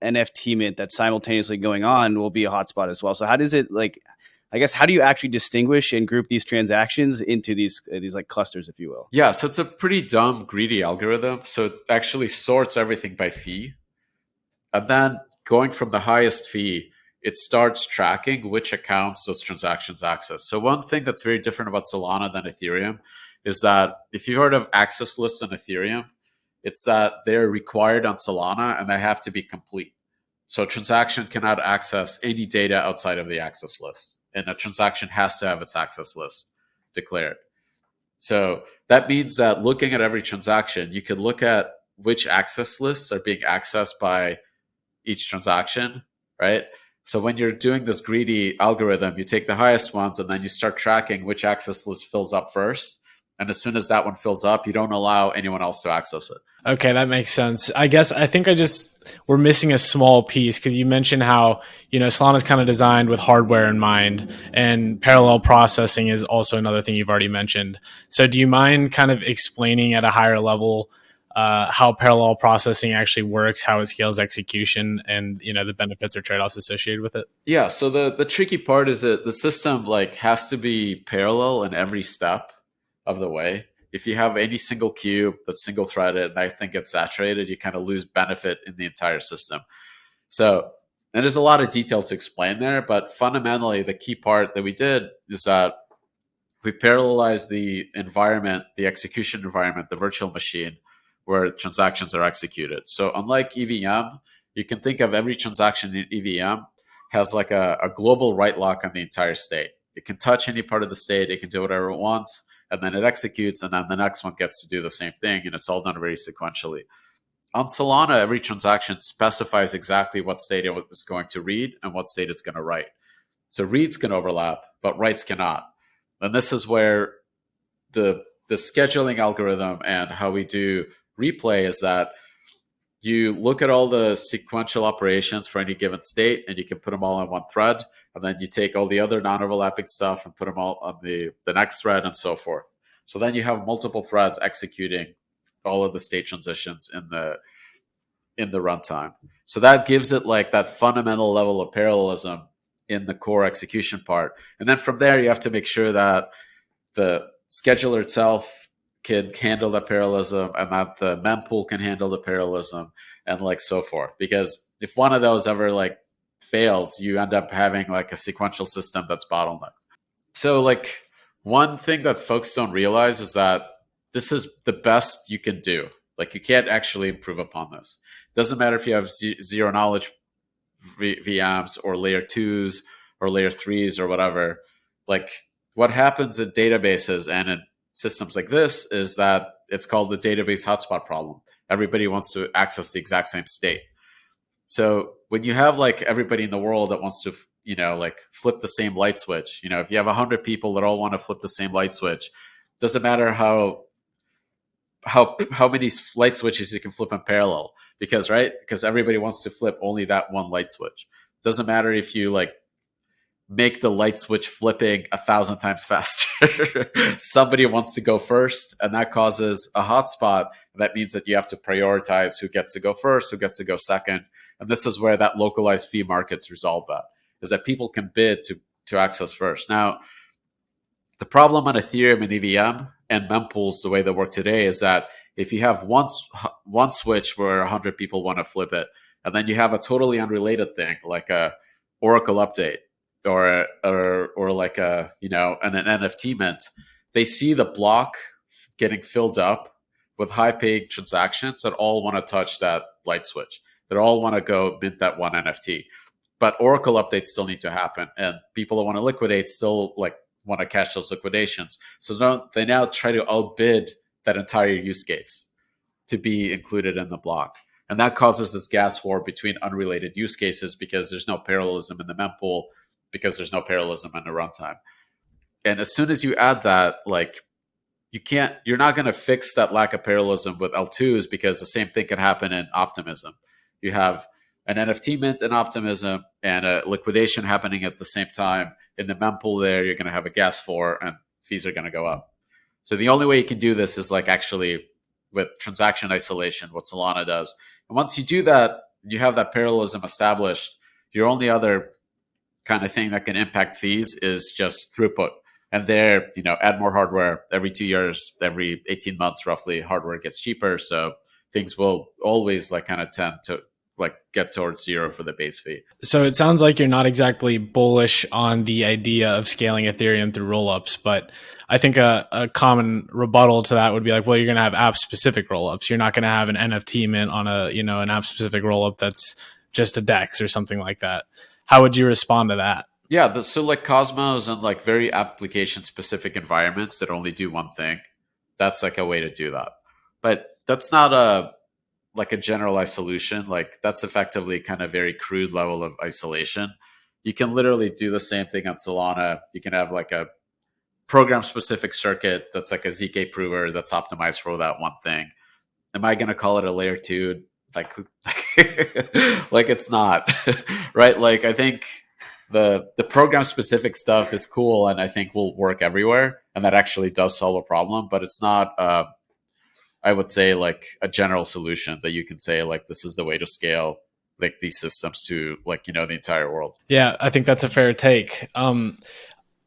NFT mint that's simultaneously going on will be a hotspot as well. So how does it like? I guess, how do you actually distinguish and group these transactions into these like clusters, if you will? Yeah, so it's a pretty dumb, greedy algorithm. So it actually sorts everything by fee. And then going from the highest fee, it starts tracking which accounts those transactions access. So one thing that's very different about Solana than Ethereum is that if you've heard of access lists on Ethereum, it's that they're required on Solana and they have to be complete. So a transaction cannot access any data outside of the access list. And a transaction has to have its access list declared. So that means that looking at every transaction, you could look at which access lists are being accessed by each transaction, right? So when you're doing this greedy algorithm, you take the highest ones and then you start tracking which access list fills up first. And as soon as that one fills up, you don't allow anyone else to access it. Okay, that makes sense. I guess I think I just we're missing a small piece, because you mentioned how, Solana is kind of designed with hardware in mind, and parallel processing is also another thing you've already mentioned. So do you mind kind of explaining at a higher level how parallel processing actually works, how it scales execution, and the benefits or trade-offs associated with it? Yeah, so the tricky part is that the system has to be parallel in every step of the way. If you have any single cube that's single threaded and I think it's saturated, you kind of lose benefit in the entire system. So, and there's a lot of detail to explain there, but fundamentally the key part that we did is that we parallelized the environment, the execution environment, the virtual machine where transactions are executed. So unlike EVM, you can think of every transaction in EVM has like a global write lock on the entire state. It can touch any part of the state, it can do whatever it wants, and then it executes, and then the next one gets to do the same thing, and it's all done very sequentially. On Solana, every transaction specifies exactly what state it is going to read and what state it's going to write. So reads can overlap, but writes cannot. And this is where the scheduling algorithm and how we do replay is that you look at all the sequential operations for any given state, and you can put them all on one thread. And then you take all the other non-overlapping stuff and put them all on the next thread, and so forth. So then you have multiple threads executing all of the state transitions in the runtime. So that gives it like that fundamental level of parallelism in the core execution part. And then from there, you have to make sure that the scheduler itself can handle the parallelism, and that the mempool can handle the parallelism, and like so forth. Because if one of those ever like fails, you end up having like a sequential system that's bottlenecked. So like one thing that folks don't realize is that this is the best you can do. Like you can't actually improve upon this. It doesn't matter if you have zero knowledge VMs or layer 2s or layer 3s or whatever. Like what happens in databases and in systems like this is that it's called the database hotspot problem. Everybody wants to access the exact same state. So when you have like everybody in the world that wants to, like flip the same light switch, if you have 100 people that all want to flip the same light switch, doesn't matter how many light switches you can flip in parallel, because everybody wants to flip only that one light switch. Doesn't matter if you like make the light switch flipping 1,000 times faster. Somebody wants to go first, and that causes a hotspot. That means that you have to prioritize who gets to go first, who gets to go second. And this is where that localized fee markets resolve that, is that people can bid to access first. Now, the problem on Ethereum and EVM and mempools, the way they work today, is that if you have one switch where 100 people want to flip it, and then you have a totally unrelated thing like a Oracle update or like an NFT mint, they see the block getting filled up with high-paying transactions that all want to touch that light switch. That all want to go mint that one NFT. But Oracle updates still need to happen, and people that want to liquidate still like want to catch those liquidations. So they now try to outbid that entire use case to be included in the block. And that causes this gas war between unrelated use cases, because there's no parallelism in the mempool, because there's no parallelism in the runtime. And as soon as you add that, like you're not going to fix that lack of parallelism with L2s, because the same thing can happen in optimism. You have an NFT mint in optimism and a liquidation happening at the same time. In the mempool there, you're going to have a gas war, and fees are going to go up. So the only way you can do this is like actually with transaction isolation, what Solana does. And once you do that, you have that parallelism established. Your only other kind of thing that can impact fees is just throughput. And there, add more hardware every 2 years, every 18 months, roughly, hardware gets cheaper. So things will always like kind of tend to like get towards zero for the base fee. So it sounds like you're not exactly bullish on the idea of scaling Ethereum through rollups, but I think a common rebuttal to that would be like, well, you're going to have app specific rollups. You're not going to have an NFT mint on an app specific rollup that's just a DEX or something like that. How would you respond to that? Yeah, so like Cosmos and like very application specific environments that only do one thing, that's like a way to do that. But that's not a generalized solution. Like that's effectively kind of very crude level of isolation. You can literally do the same thing on Solana. You can have like a program specific circuit that's like a ZK prover that's optimized for that one thing. Am I going to call it a layer 2? Like Like it's not, right? Like I think the program specific stuff is cool and I think will work everywhere, and that actually does solve a problem, but it's not I would say like a general solution that you can say like this is the way to scale like these systems to like the entire world. Yeah, I think that's a fair take.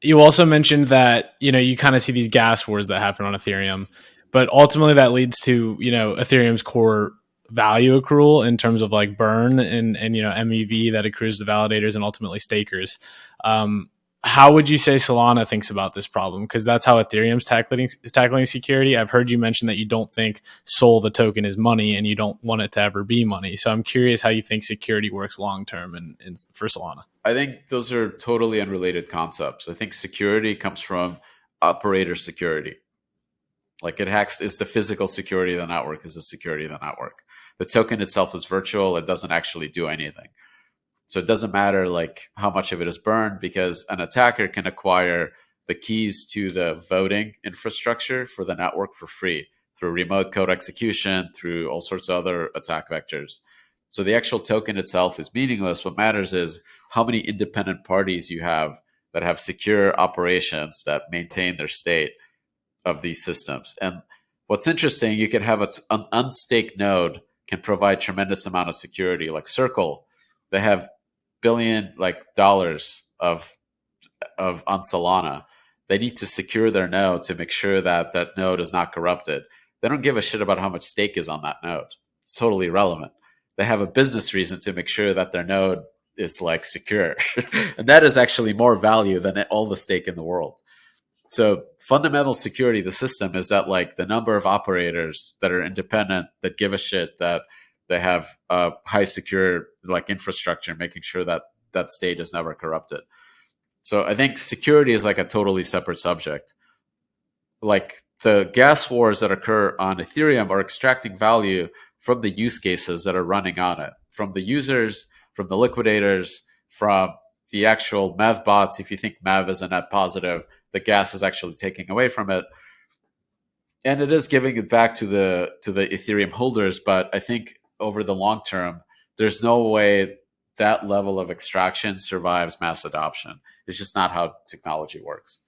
You also mentioned that you kind of see these gas wars that happen on Ethereum, but ultimately that leads to Ethereum's core value accrual in terms of like burn and MEV that accrues to validators and ultimately stakers. How would you say Solana thinks about this problem? Because that's how Ethereum's tackling security. I've heard you mention that you don't think Sol, the token, is money and you don't want it to ever be money. So I'm curious how you think security works long term and for Solana. I think those are totally unrelated concepts. I think security comes from operator security. Like is the physical security of the network, is the security of the network. The token itself is virtual. It doesn't actually do anything. So it doesn't matter like how much of it is burned, because an attacker can acquire the keys to the voting infrastructure for the network for free through remote code execution, through all sorts of other attack vectors. So the actual token itself is meaningless. What matters is how many independent parties you have that have secure operations that maintain their state of these systems. And what's interesting, you can have an unstaked node can provide tremendous amount of security. Like Circle, they have billion dollars of on Solana. They need to secure their node to make sure that that node is not corrupted. They don't give a shit about how much stake is on that node. It's totally irrelevant. They have a business reason to make sure that their node is like secure. And that is actually more value than all the stake in the world. So fundamental security of the system is that like the number of operators that are independent, that give a shit, that they have a high secure like infrastructure, making sure that that state is never corrupted. So I think security is like a totally separate subject. Like the gas wars that occur on Ethereum are extracting value from the use cases that are running on it, from the users, from the liquidators, from the actual MEV bots. If you think MEV is a net positive, the gas is actually taking away from it. And it is giving it back to the Ethereum holders, but I think over the long term, there's no way that level of extraction survives mass adoption. It's just not how technology works.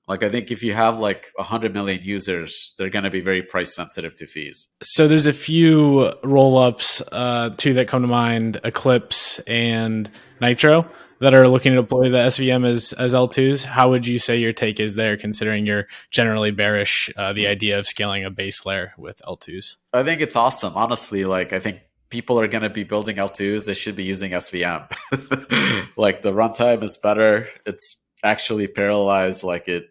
Like I think if you have like 100 million users, they're going to be very price sensitive to fees. So there's a few roll-ups, two that come to mind, Eclipse and Nitro, that are looking to deploy the SVM as L2s. How would you say your take is there, considering you're generally bearish the idea of scaling a base layer with L2s? I think it's awesome. Honestly, like I think people are going to be building L2s. They should be using SVM. Like the runtime is better. It's actually parallelized. Like it,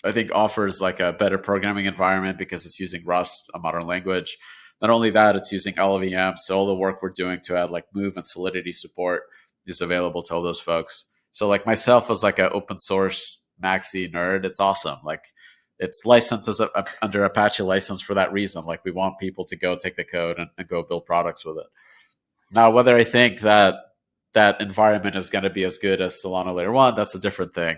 I think offers like a better programming environment because it's using Rust, a modern language. Not only that, it's using LLVM. So all the work we're doing to add like Move and Solidity support is available to all those folks. So like myself as like an open source maxi nerd, it's awesome. Like it's licensed as under Apache license for that reason. Like we want people to go take the code and go build products with it. Now, whether I think that that environment is going to be as good as Solana Layer 1, that's a different thing.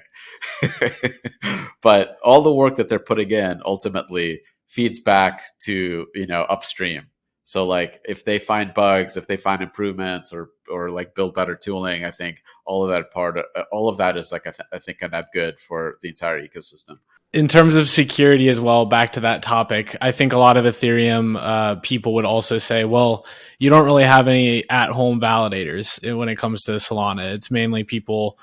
But all the work that they're putting in ultimately feeds back to, upstream. So like if they find bugs, if they find improvements or like build better tooling, I think all of that is like, I think a net good for the entire ecosystem. In terms of security as well, back to that topic, I think a lot of Ethereum people would also say, well, you don't really have any at-home validators when it comes to Solana. It's mainly people,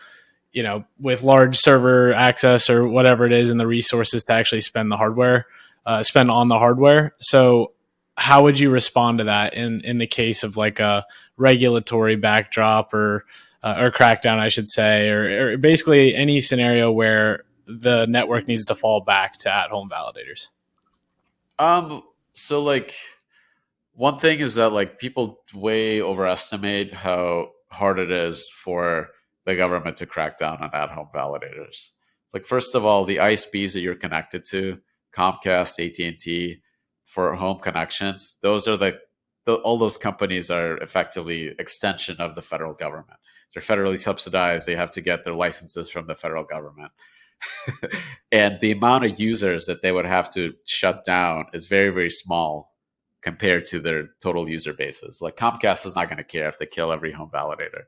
with large server access or whatever it is and the resources to actually spend on the hardware. So how would you respond to that in the case of like a regulatory backdrop or crackdown, I should say, or basically any scenario where the network needs to fall back to at-home validators? So like one thing is that like people way overestimate how hard it is for the government to crack down on at-home validators. Like first of all, the ISPs that you're connected to, Comcast, AT&T, for home connections, those are all those companies are effectively extension of the federal government. They're federally subsidized. They have to get their licenses from the federal government. And the amount of users that they would have to shut down is very, very small compared to their total user bases. Like Comcast is not going to care if they kill every home validator.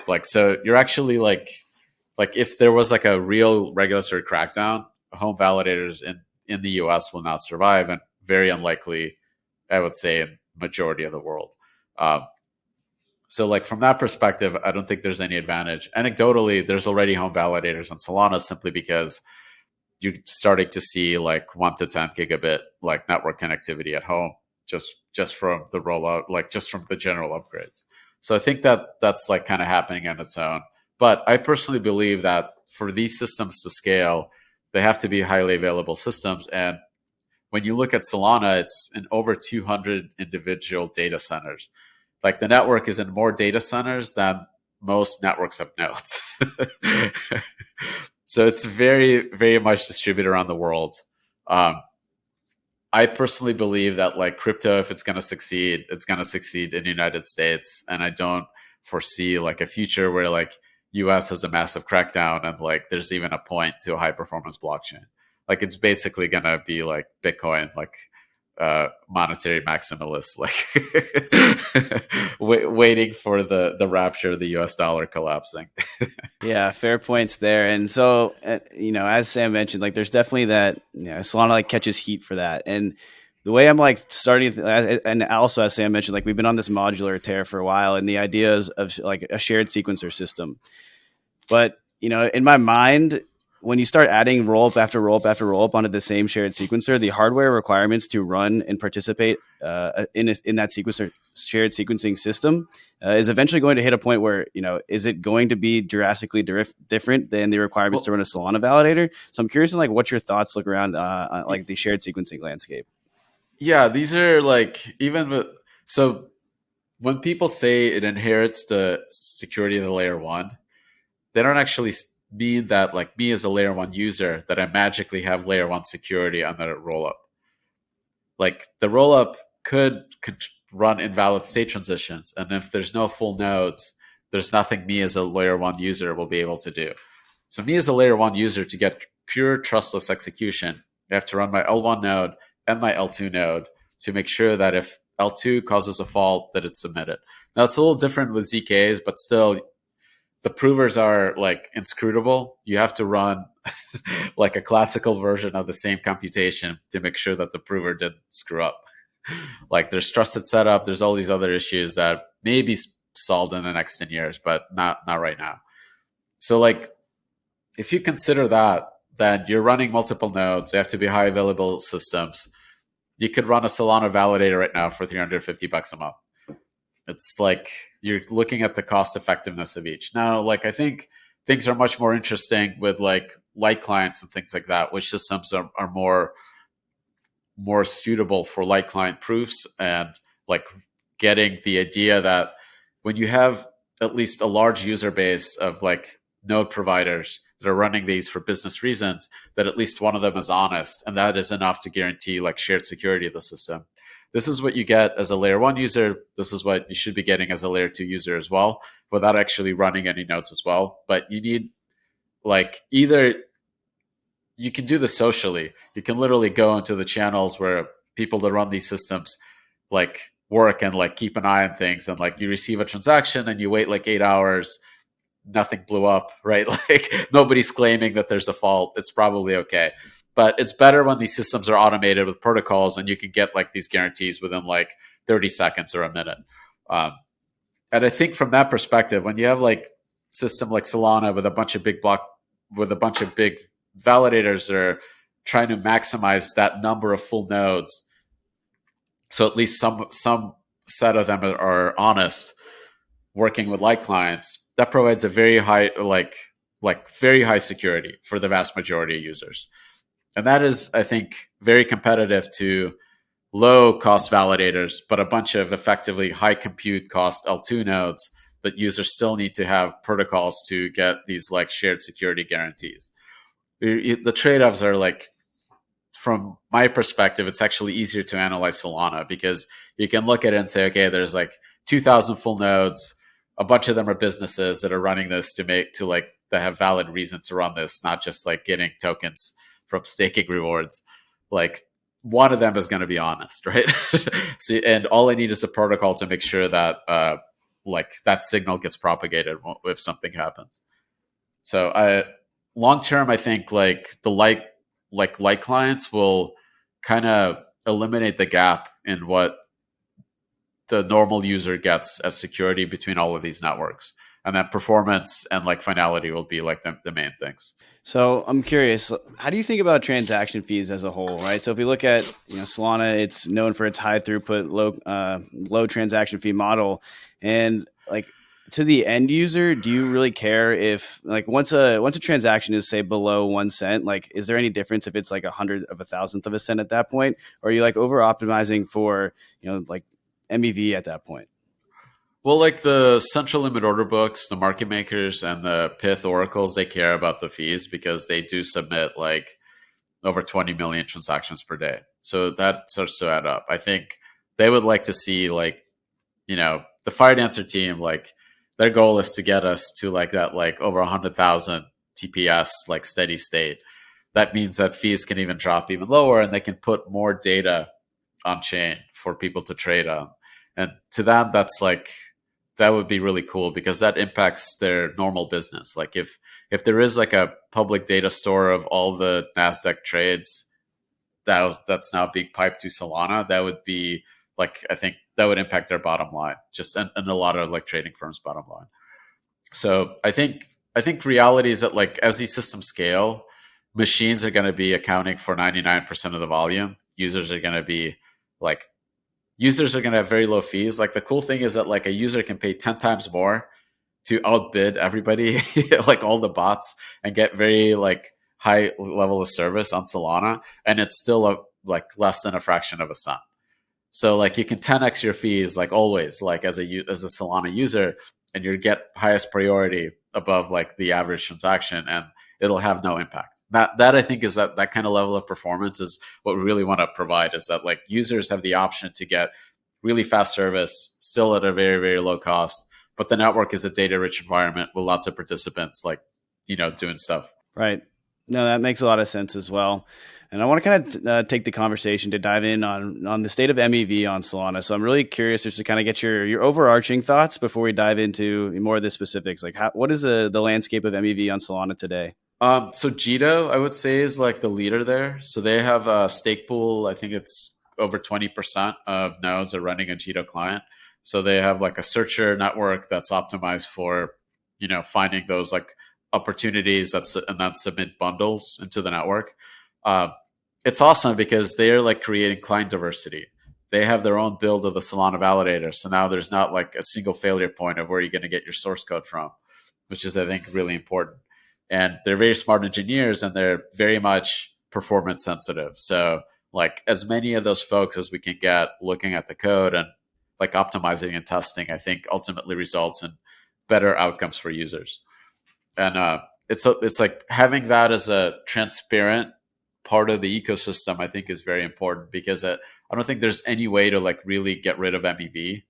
Like, so you're actually like if there was like a real regulatory crackdown, home validators in the US will not survive, and very unlikely, I would say, in majority of the world. So like from that perspective, I don't think there's any advantage. Anecdotally, there's already home validators on Solana simply because you're starting to see like 1 to 10 gigabit like network connectivity at home just from the rollout, like just from the general upgrades. So I think that that's like kind of happening on its own. But I personally believe that for these systems to scale, they have to be highly available systems. And when you look at Solana, it's in over 200 individual data centers. Like the network is in more data centers than most networks of nodes. So it's very, very much distributed around the world. I personally believe that like crypto, if it's going to succeed, it's going to succeed in the United States. And I don't foresee like a future where like US has a massive crackdown and like there's even a point to a high performance blockchain. Like it's basically going to be like Bitcoin, like monetary maximalist, like waiting for the rapture of the US dollar collapsing. Yeah, fair points there. And so, as Sam mentioned, like there's definitely that, Solana like catches heat for that. And the way I'm like starting, and also as Sam mentioned, like we've been on this modular tear for a while, and the idea of like a shared sequencer system. But, in my mind, when you start adding rollup after rollup after rollup onto the same shared sequencer, the hardware requirements to run and participate in that sequencer shared sequencing system is eventually going to hit a point where, is it going to be drastically different than the requirements to run a Solana validator? So I'm curious on like what your thoughts look around like the shared sequencing landscape. Yeah, these are like so when people say it inherits the security of the layer one, they don't actually mean that like me as a layer one user that I magically have layer one security on the rollup. Like the rollup could run invalid state transitions, and if there's no full nodes, there's nothing me as a layer one user will be able to do. So me as a layer one user, to get pure trustless execution, I have to run my L1 node and my L2 node to make sure that if L2 causes a fault, that it's submitted. Now it's a little different with ZKs, but still the provers are like inscrutable. You have to run like a classical version of the same computation to make sure that the prover didn't screw up. Like there's trusted setup, there's all these other issues that may be solved in the next 10 years, but not right now. So like if you consider that, then you're running multiple nodes, they have to be high available systems. You could run a Solana validator right now for $350 a month. It's like you're looking at the cost effectiveness of each. Now, like I think things are much more interesting with like light clients and things like that, which systems are more suitable for light client proofs, and like getting the idea that when you have at least a large user base of like node providers that are running these for business reasons, that at least one of them is honest, and that is enough to guarantee like shared security of the system. This is what you get as a layer one user. This is what you should be getting as a layer two user as well, without actually running any nodes as well. But you need like either you can do this socially. You can literally go into the channels where people that run these systems like work and like keep an eye on things, and like you receive a transaction and you wait like 8 hours, nothing blew up, right? Like nobody's claiming that there's a fault. It's probably okay. But it's better when these systems are automated with protocols and you can get like these guarantees within like 30 seconds or a minute. And I think from that perspective, when you have like system like Solana with a bunch of big validators that are trying to maximize that number of full nodes, so at least some set of them are honest, working with light clients, that provides a very high like very high security for the vast majority of users. And that is, I think, very competitive to low cost validators, but a bunch of effectively high compute cost L2 nodes that users still need to have protocols to get these like shared security guarantees. The trade-offs are like, from my perspective, it's actually easier to analyze Solana because you can look at it and say, okay, there's like 2,000 full nodes. A bunch of them are businesses that are running this that have valid reason to run this, not just like getting tokens from staking rewards. Like one of them is going to be honest, right? See, and all I need is a protocol to make sure that like that signal gets propagated if something happens. So long term, I think like the light clients will kind of eliminate the gap in what the normal user gets as security between all of these networks, and then performance and like finality will be like the main things. So I'm curious, how do you think about transaction fees as a whole, right? So if we look at Solana, it's known for its high throughput, low transaction fee model, and like to the end user, do you really care if like once a transaction is say below 1 cent, like is there any difference if it's like 100 of a thousandth of a cent at that point, or are you like over optimizing for like MEV at that point? Well, like the central limit order books, the market makers, and the Pyth oracles, they care about the fees because they do submit like over 20 million transactions per day. So that starts to add up. I think they would like to see like, the Firedancer team, like their goal is to get us to like that, like over 100,000 TPS, like steady state. That means that fees can even drop even lower and they can put more data on chain for people to trade on. And to them, that would be really cool because that impacts their normal business. Like if there is like a public data store of all the NASDAQ trades that's now being piped to Solana, that would be like, I think that would impact their bottom line, just and a lot of like trading firms' bottom line. So I think reality is that like as these systems scale, machines are going to be accounting for 99% of the volume. Users are going to have very low fees. Like the cool thing is that like a user can pay 10 times more to outbid everybody, like all the bots, and get very like high level of service on Solana, and it's still like less than a fraction of a cent. So like you can 10x your fees like always, like as a Solana user, and you get highest priority above like the average transaction, and it'll have no impact. That I think is that kind of level of performance is what we really want to provide, is that like users have the option to get really fast service still at a very, very low cost, but the network is a data rich environment with lots of participants like, doing stuff. Right. No, that makes a lot of sense as well. And I want to kind of take the conversation to dive in on the state of MEV on Solana. So I'm really curious just to kind of get your overarching thoughts before we dive into more of the specifics. Like what is the landscape of MEV on Solana today? So Jito, I would say, is like the leader there. So they have a stake pool. I think it's over 20% of nodes are running a Jito client. So they have like a searcher network that's optimized for, finding those like opportunities and then submit bundles into the network. It's awesome because they're like creating client diversity. They have their own build of the Solana validator. So now there's not like a single failure point of where you're going to get your source code from, which is, I think, really important. And they're very smart engineers and they're very much performance sensitive. So like as many of those folks as we can get looking at the code and like optimizing and testing, I think ultimately results in better outcomes for users. And it's like having that as a transparent part of the ecosystem, I think is very important because I don't think there's any way to like really get rid of MEV.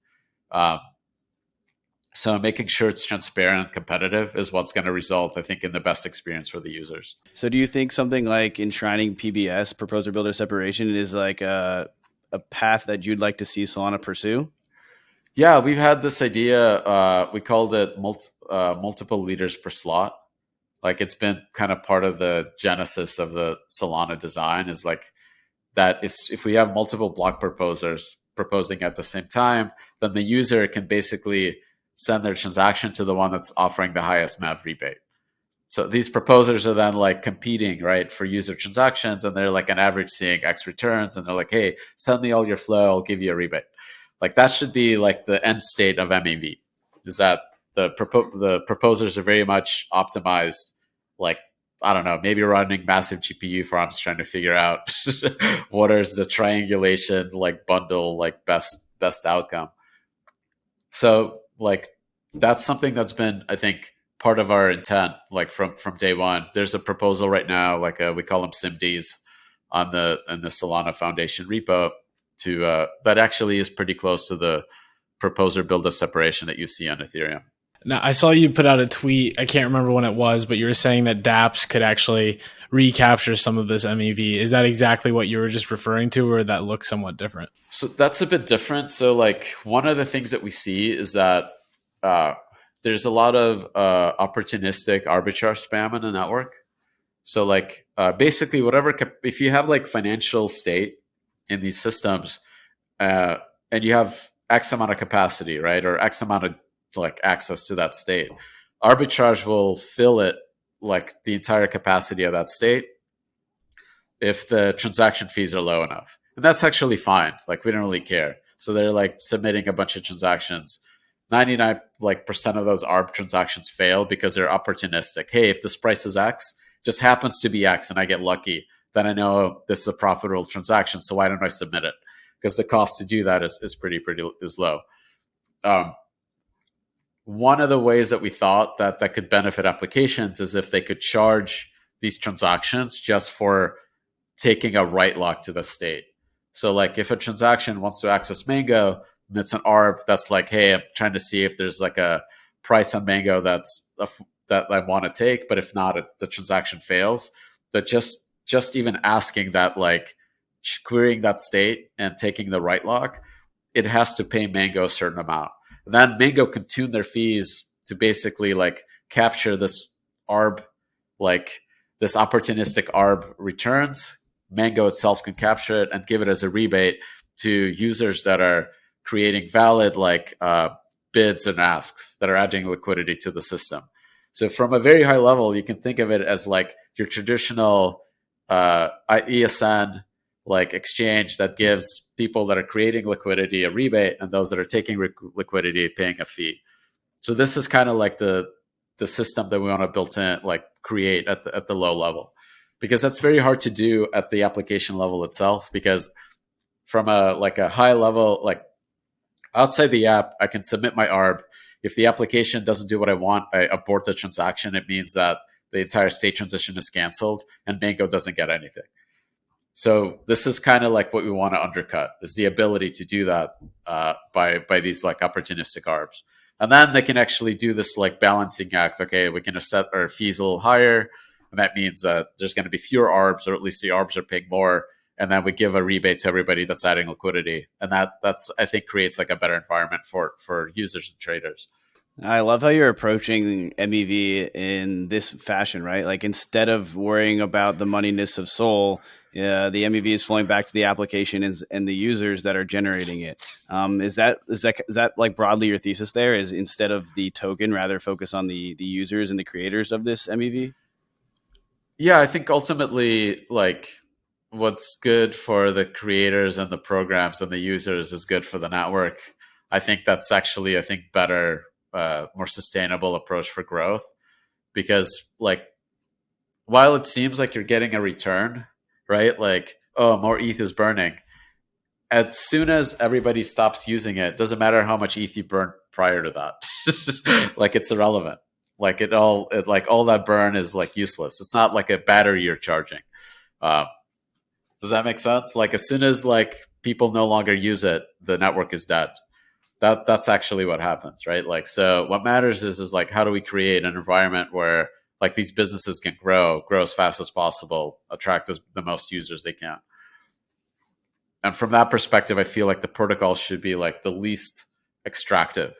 So making sure it's transparent and competitive is what's going to result, I think, in the best experience for the users. So do you think something like enshrining PBS, proposer builder separation, is like a path that you'd like to see Solana pursue? Yeah, we've had this idea. We called it multiple leaders per slot. Like it's been kind of part of the genesis of the Solana design, is like that if we have multiple block proposers proposing at the same time, then the user can basically send their transaction to the one that's offering the highest MEV rebate. So these proposers are then like competing, right, for user transactions, and they're like an average seeing X returns, and they're like, hey, send me all your flow, I'll give you a rebate. Like that should be like the end state of MEV, is that the proposers are very much optimized, like, I don't know, maybe running massive GPU farms trying to figure out what is the triangulation like bundle like best outcome. So like that's something that's been, I think, part of our intent like from day one. There's a proposal right now, like we call them SIMDs in the Solana Foundation repo to that actually is pretty close to the proposer build of separation that you see on Ethereum. Now, I saw you put out a tweet. I can't remember when it was, but you were saying that dApps could actually recapture some of this MEV. Is that exactly what you were just referring to, or that looks somewhat different? So that's a bit different. So like one of the things that we see is that uh, there's a lot of opportunistic arbitrage spam in the network. So like basically whatever, if you have like financial state in these systems uh, and you have X amount of capacity, right? Or X amount of like access to that state, arbitrage will fill it like the entire capacity of that state if the transaction fees are low enough. And that's actually fine. Like we don't really care. So they're like submitting a bunch of transactions. 99 like percent of those ARB transactions fail because they're opportunistic. Hey, if this price is X, just happens to be X and I get lucky, then I know this is a profitable transaction. So why don't I submit it? Because the cost to do that is pretty low. One of the ways that we thought that could benefit applications is if they could charge these transactions just for taking a write lock to the state. So like if a transaction wants to access Mango and it's an ARB that's like, hey, I'm trying to see if there's like a price on Mango that I want to take, but if not, the transaction fails. That just even asking that, like querying that state and taking the write lock, it has to pay Mango a certain amount. And then Mango can tune their fees to basically like capture this ARB, like this opportunistic ARB returns. Mango itself can capture it and give it as a rebate to users that are creating valid like bids and asks that are adding liquidity to the system. So from a very high level, you can think of it as like your traditional ESN like exchange that gives people that are creating liquidity a rebate and those that are taking liquidity paying a fee. So this is kind of like the system that we want to build in, like create at the low level, because that's very hard to do at the application level itself. Because from a high level, like outside the app, I can submit my ARB. If the application doesn't do what I want, I abort the transaction. It means that the entire state transition is canceled and Mango doesn't get anything. So this is kind of like what we want to undercut, is the ability to do that by these like opportunistic ARBs. And then they can actually do this like balancing act. Okay, we can set our fees a little higher. And that means that there's going to be fewer ARBs, or at least the ARBs are paying more. And then we give a rebate to everybody that's adding liquidity. And that's I think creates like a better environment for users and traders. I love how you're approaching MEV in this fashion, right? Like instead of worrying about the moneyness of Sol, the MEV is flowing back to the application and the users that are generating it. Is that like broadly your thesis there? Is instead of the token, rather focus on the users and the creators of this MEV? Yeah, I think ultimately, like what's good for the creators and the programs and the users is good for the network. I think that's actually, better, more sustainable approach for growth, because like while it seems like you're getting a return, right? Like, oh, more ETH is burning. As soon as everybody stops using it, doesn't matter how much ETH you burned prior to that. Like it's irrelevant. Like all that burn is like useless. It's not like a battery you're charging. Does that make sense? Like as soon as like people no longer use it, the network is dead. That's actually what happens, right? Like, so what matters is like, how do we create an environment where like these businesses can grow as fast as possible, attract the most users they can. And from that perspective, I feel like the protocol should be like the least extractive.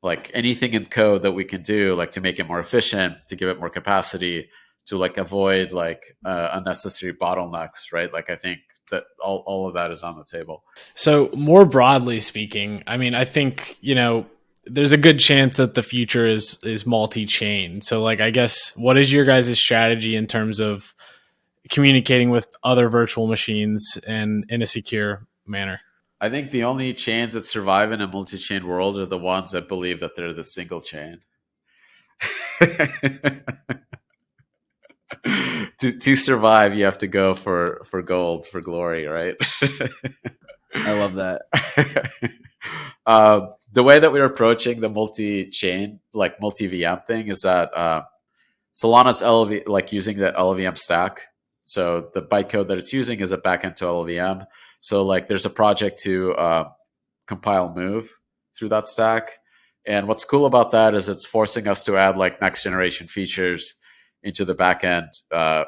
Like anything in code that we can do, like to make it more efficient, to give it more capacity, to like avoid like unnecessary bottlenecks, right? Like I think that all of that is on the table. So more broadly speaking, I mean, I think, there's a good chance that the future is multi-chain. So like, I guess, what is your guys' strategy in terms of communicating with other virtual machines and in a secure manner? I think the only chains that survive in a multi-chain world are the ones that believe that they're the single chain. To survive, you have to go for gold, for glory, right? I love that. The way that we're approaching the multi-chain, like multi-VM thing, is that Solana's like using the LLVM stack. So the bytecode that it's using is a backend to LLVM. So like there's a project to compile move through that stack. And what's cool about that is it's forcing us to add like next generation features into the backend,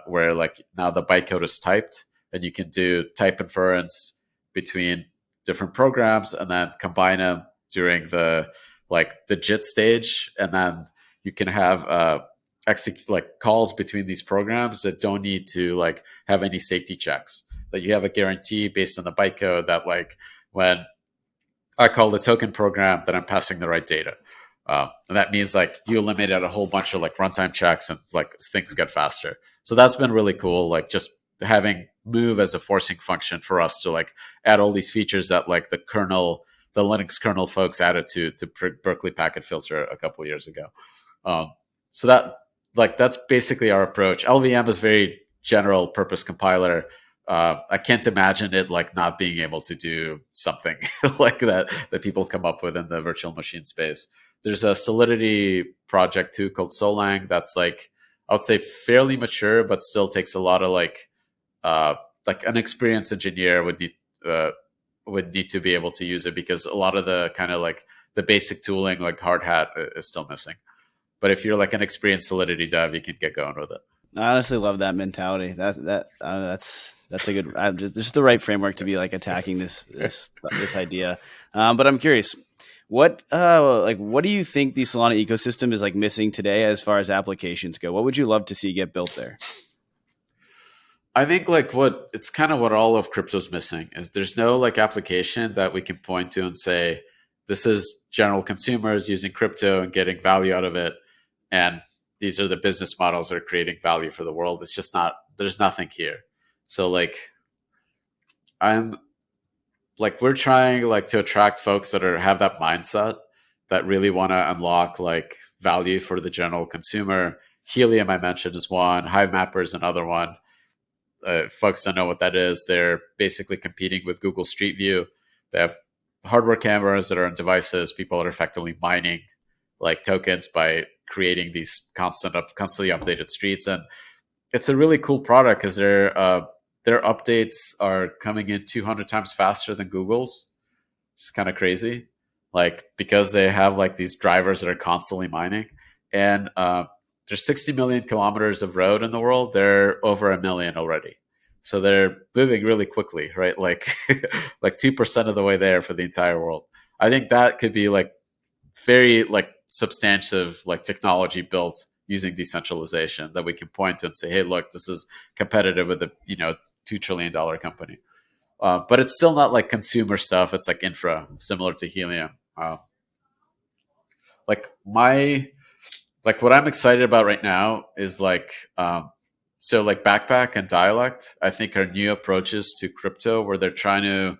where like now the bytecode is typed, and you can do type inference between different programs and then combine them during the JIT stage, and then you can have like calls between these programs that don't need to like have any safety checks. That you have a guarantee based on the bytecode that like when I call the token program that I'm passing the right data. And that means like you eliminate a whole bunch of like runtime checks and like things get faster. So that's been really cool. Like just having move as a forcing function for us to like add all these features that like the Linux kernel folks added to Berkeley packet filter a couple of years ago. So that's basically our approach. LVM is very general purpose compiler. I can't imagine it like not being able to do something like that people come up with in the virtual machine space. There's a Solidity project too called Solang that's like, I would say fairly mature, but still takes a lot of like an experienced engineer would need to be able to use it, because a lot of the kind of like the basic tooling like hard hat is still missing. But if you're like an experienced Solidity dev, you can get going with it. I honestly love that mentality. That's a good, just the right framework to be like attacking this idea. But I'm curious, what do you think the Solana ecosystem is like missing today as far as applications go? What would you love to see get built there? I think like it's kind of what all of crypto's missing is there's no like application that we can point to and say, this is general consumers using crypto and getting value out of it, and these are the business models that are creating value for the world. It's just not, there's nothing here. So like we're trying like to attract folks that have that mindset that really want to unlock like value for the general consumer. Helium I mentioned is one, Hive Mapper is another one. Folks don't know what that is. They're basically competing with Google Street View. They have hardware cameras that are on devices. People are effectively mining like tokens by creating these constantly updated streets. And it's a really cool product because their updates are coming in 200 times faster than Google's. It's kind of crazy, like because they have like these drivers that are constantly mining. And there's 60 million kilometers of road in the world. They're over 1 million already. So they're moving really quickly, right? Like like 2% of the way there for the entire world. I think that could be like very like substantive like technology built using decentralization that we can point to and say, hey, look, this is competitive with a $2 trillion company. But it's still not like consumer stuff. It's like infra, similar to Helium. What I'm excited about right now is like Backpack and Dialect, I think, are new approaches to crypto where they're trying to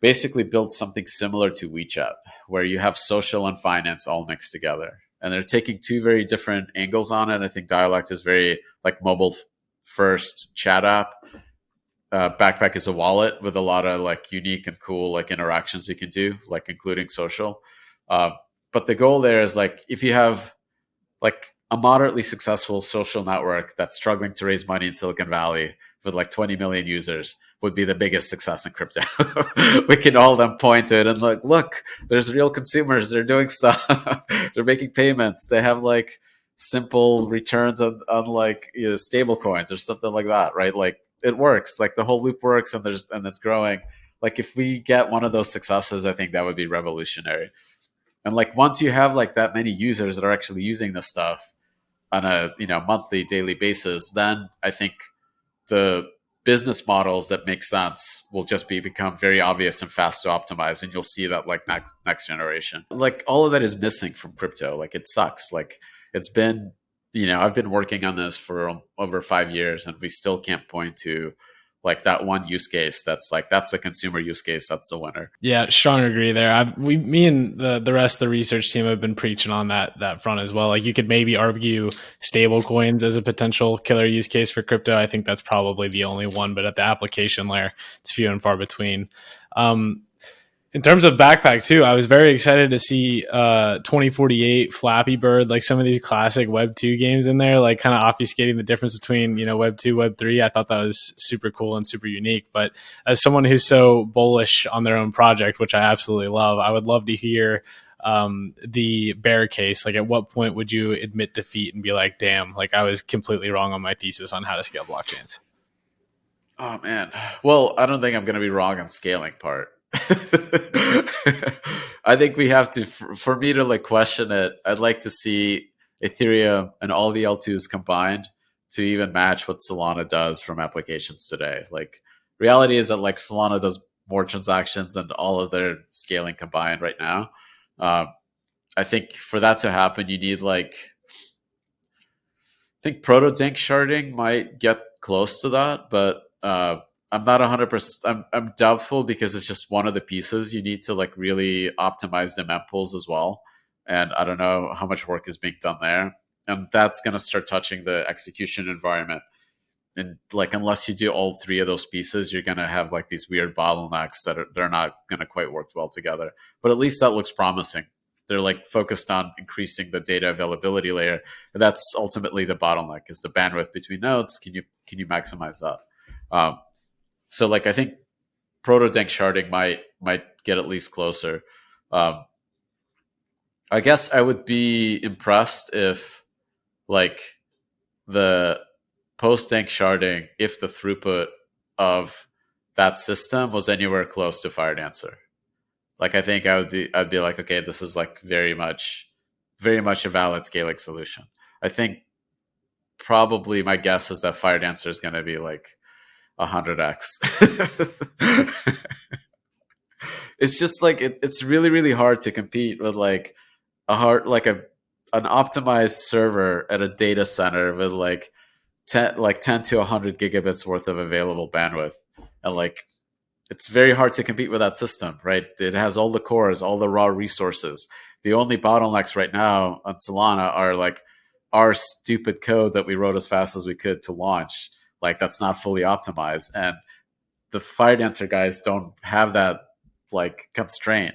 basically build something similar to WeChat, where you have social and finance all mixed together. And they're taking two very different angles on it. I think Dialect is very like mobile first chat app. Backpack is a wallet with a lot of like unique and cool like interactions you can do, like including social. But the goal there is like if you have like a moderately successful social network that's struggling to raise money in Silicon Valley with like 20 million users would be the biggest success in crypto. We can all then point to it and like, look, there's real consumers. They're doing stuff. They're making payments. They have like simple returns on like stable coins or something like that, right? Like it works. Like the whole loop works and it's growing. Like if we get one of those successes, I think that would be revolutionary. And like once you have like that many users that are actually using this stuff on a monthly, daily basis, then I think the business models that make sense will just become very obvious and fast to optimize, and you'll see that like next generation. Like all of that is missing from crypto. Like it sucks. Like it's been I've been working on this for over 5 years, and we still can't point to like that one use case that's the consumer use case, that's the winner. Yeah, strong agree there. Me and the rest of the research team have been preaching on that front as well. Like you could maybe argue stable coins as a potential killer use case for crypto. I think that's probably the only one, but at the application layer, it's few and far between. In terms of Backpack too, I was very excited to see 2048, Flappy Bird, like some of these classic Web 2 games in there, like kind of obfuscating the difference between Web 2, Web 3. I thought that was super cool and super unique. But as someone who's so bullish on their own project, which I absolutely love, I would love to hear the bear case? Like, at what point would you admit defeat and be like, damn, like I was completely wrong on my thesis on how to scale blockchains? Oh man. Well, I don't think I'm going to be wrong on scaling part. I think we have to, for me to like question it, I'd like to see Ethereum and all the L2s combined to even match what Solana does from applications today. Like, reality is that like Solana does more transactions than all of their scaling combined right now. I think for that to happen, you need like, I think proto dank sharding might get close to that, but I'm not 100%. I'm doubtful because it's just one of the pieces. You need to like really optimize the mempools as well, and I don't know how much work is being done there. And that's going to start touching the execution environment. And like, unless you do all three of those pieces, you're going to have like these weird bottlenecks that they're not going to quite work well together. But at least that looks promising. They're like focused on increasing the data availability layer, and that's ultimately the bottleneck: is the bandwidth between nodes. Can you maximize that? So like, I think proto dank sharding might get at least closer. I guess I would be impressed if like the post dank sharding, if the throughput of that system was anywhere close to Firedancer. Like, I think I'd be like, okay, this is like very much a valid scaling solution. I think probably my guess is that Firedancer is going to be like 100x. It's just like it's really, really hard to compete with like an optimized server at a data center with like 10 to 100 gigabits worth of available bandwidth. And like, it's very hard to compete with that system, right? It has all the cores, all the raw resources. The only bottlenecks right now on Solana are like our stupid code that we wrote as fast as we could to launch. Like, that's not fully optimized. And the Firedancer guys don't have that like constraint.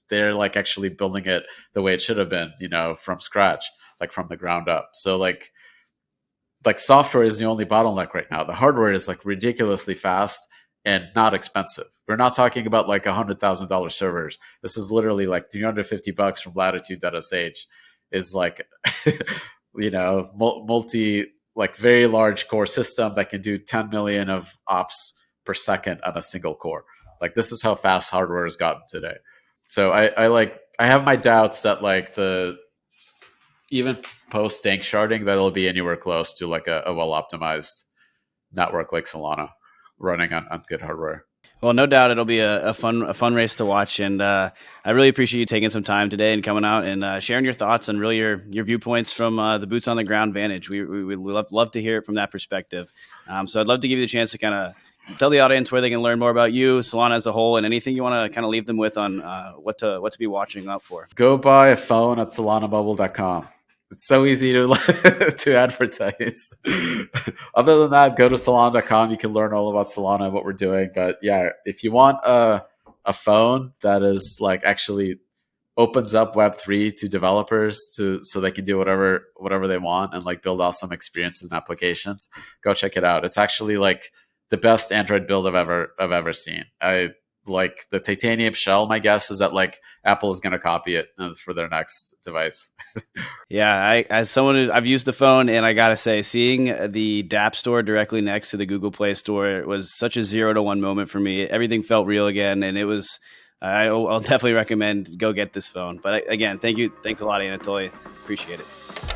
They're like actually building it the way it should have been, from scratch, like from the ground up. So like software is the only bottleneck right now. The hardware is like ridiculously fast and not expensive. We're not talking about like $100,000 servers. This is literally like $350 from Latitude.sh is like, multi, like very large core system that can do 10 million of ops per second on a single core. Like, this is how fast hardware has gotten today. So I have my doubts that like even post dank sharding, that'll be anywhere close to like a well optimized network like Solana running on good hardware. Well, no doubt it'll be a fun race to watch, and I really appreciate you taking some time today and coming out and sharing your thoughts and really your viewpoints from the boots on the ground vantage. We love to hear it from that perspective. So I'd love to give you the chance to kind of tell the audience where they can learn more about you, Solana as a whole, and anything you want to kind of leave them with on what to be watching out for. Go buy a phone at solanabubble.com. It's so easy to to advertise. Other than that, go to Solana.com. You can learn all about Solana and what we're doing. But yeah, if you want a phone that is like actually opens up Web3 to developers so they can do whatever they want and like build awesome experiences and applications, go check it out. It's actually like the best Android build I've ever seen. I like the titanium shell. My guess is that like Apple is going to copy it for their next device. Yeah, as someone I've used the phone, and I gotta say, seeing the dApp store directly next to the Google Play Store was such a 0 to 1 moment for me. Everything felt real again, and it was. I'll definitely recommend go get this phone. But again, thanks a lot, Anatoly. Appreciate it.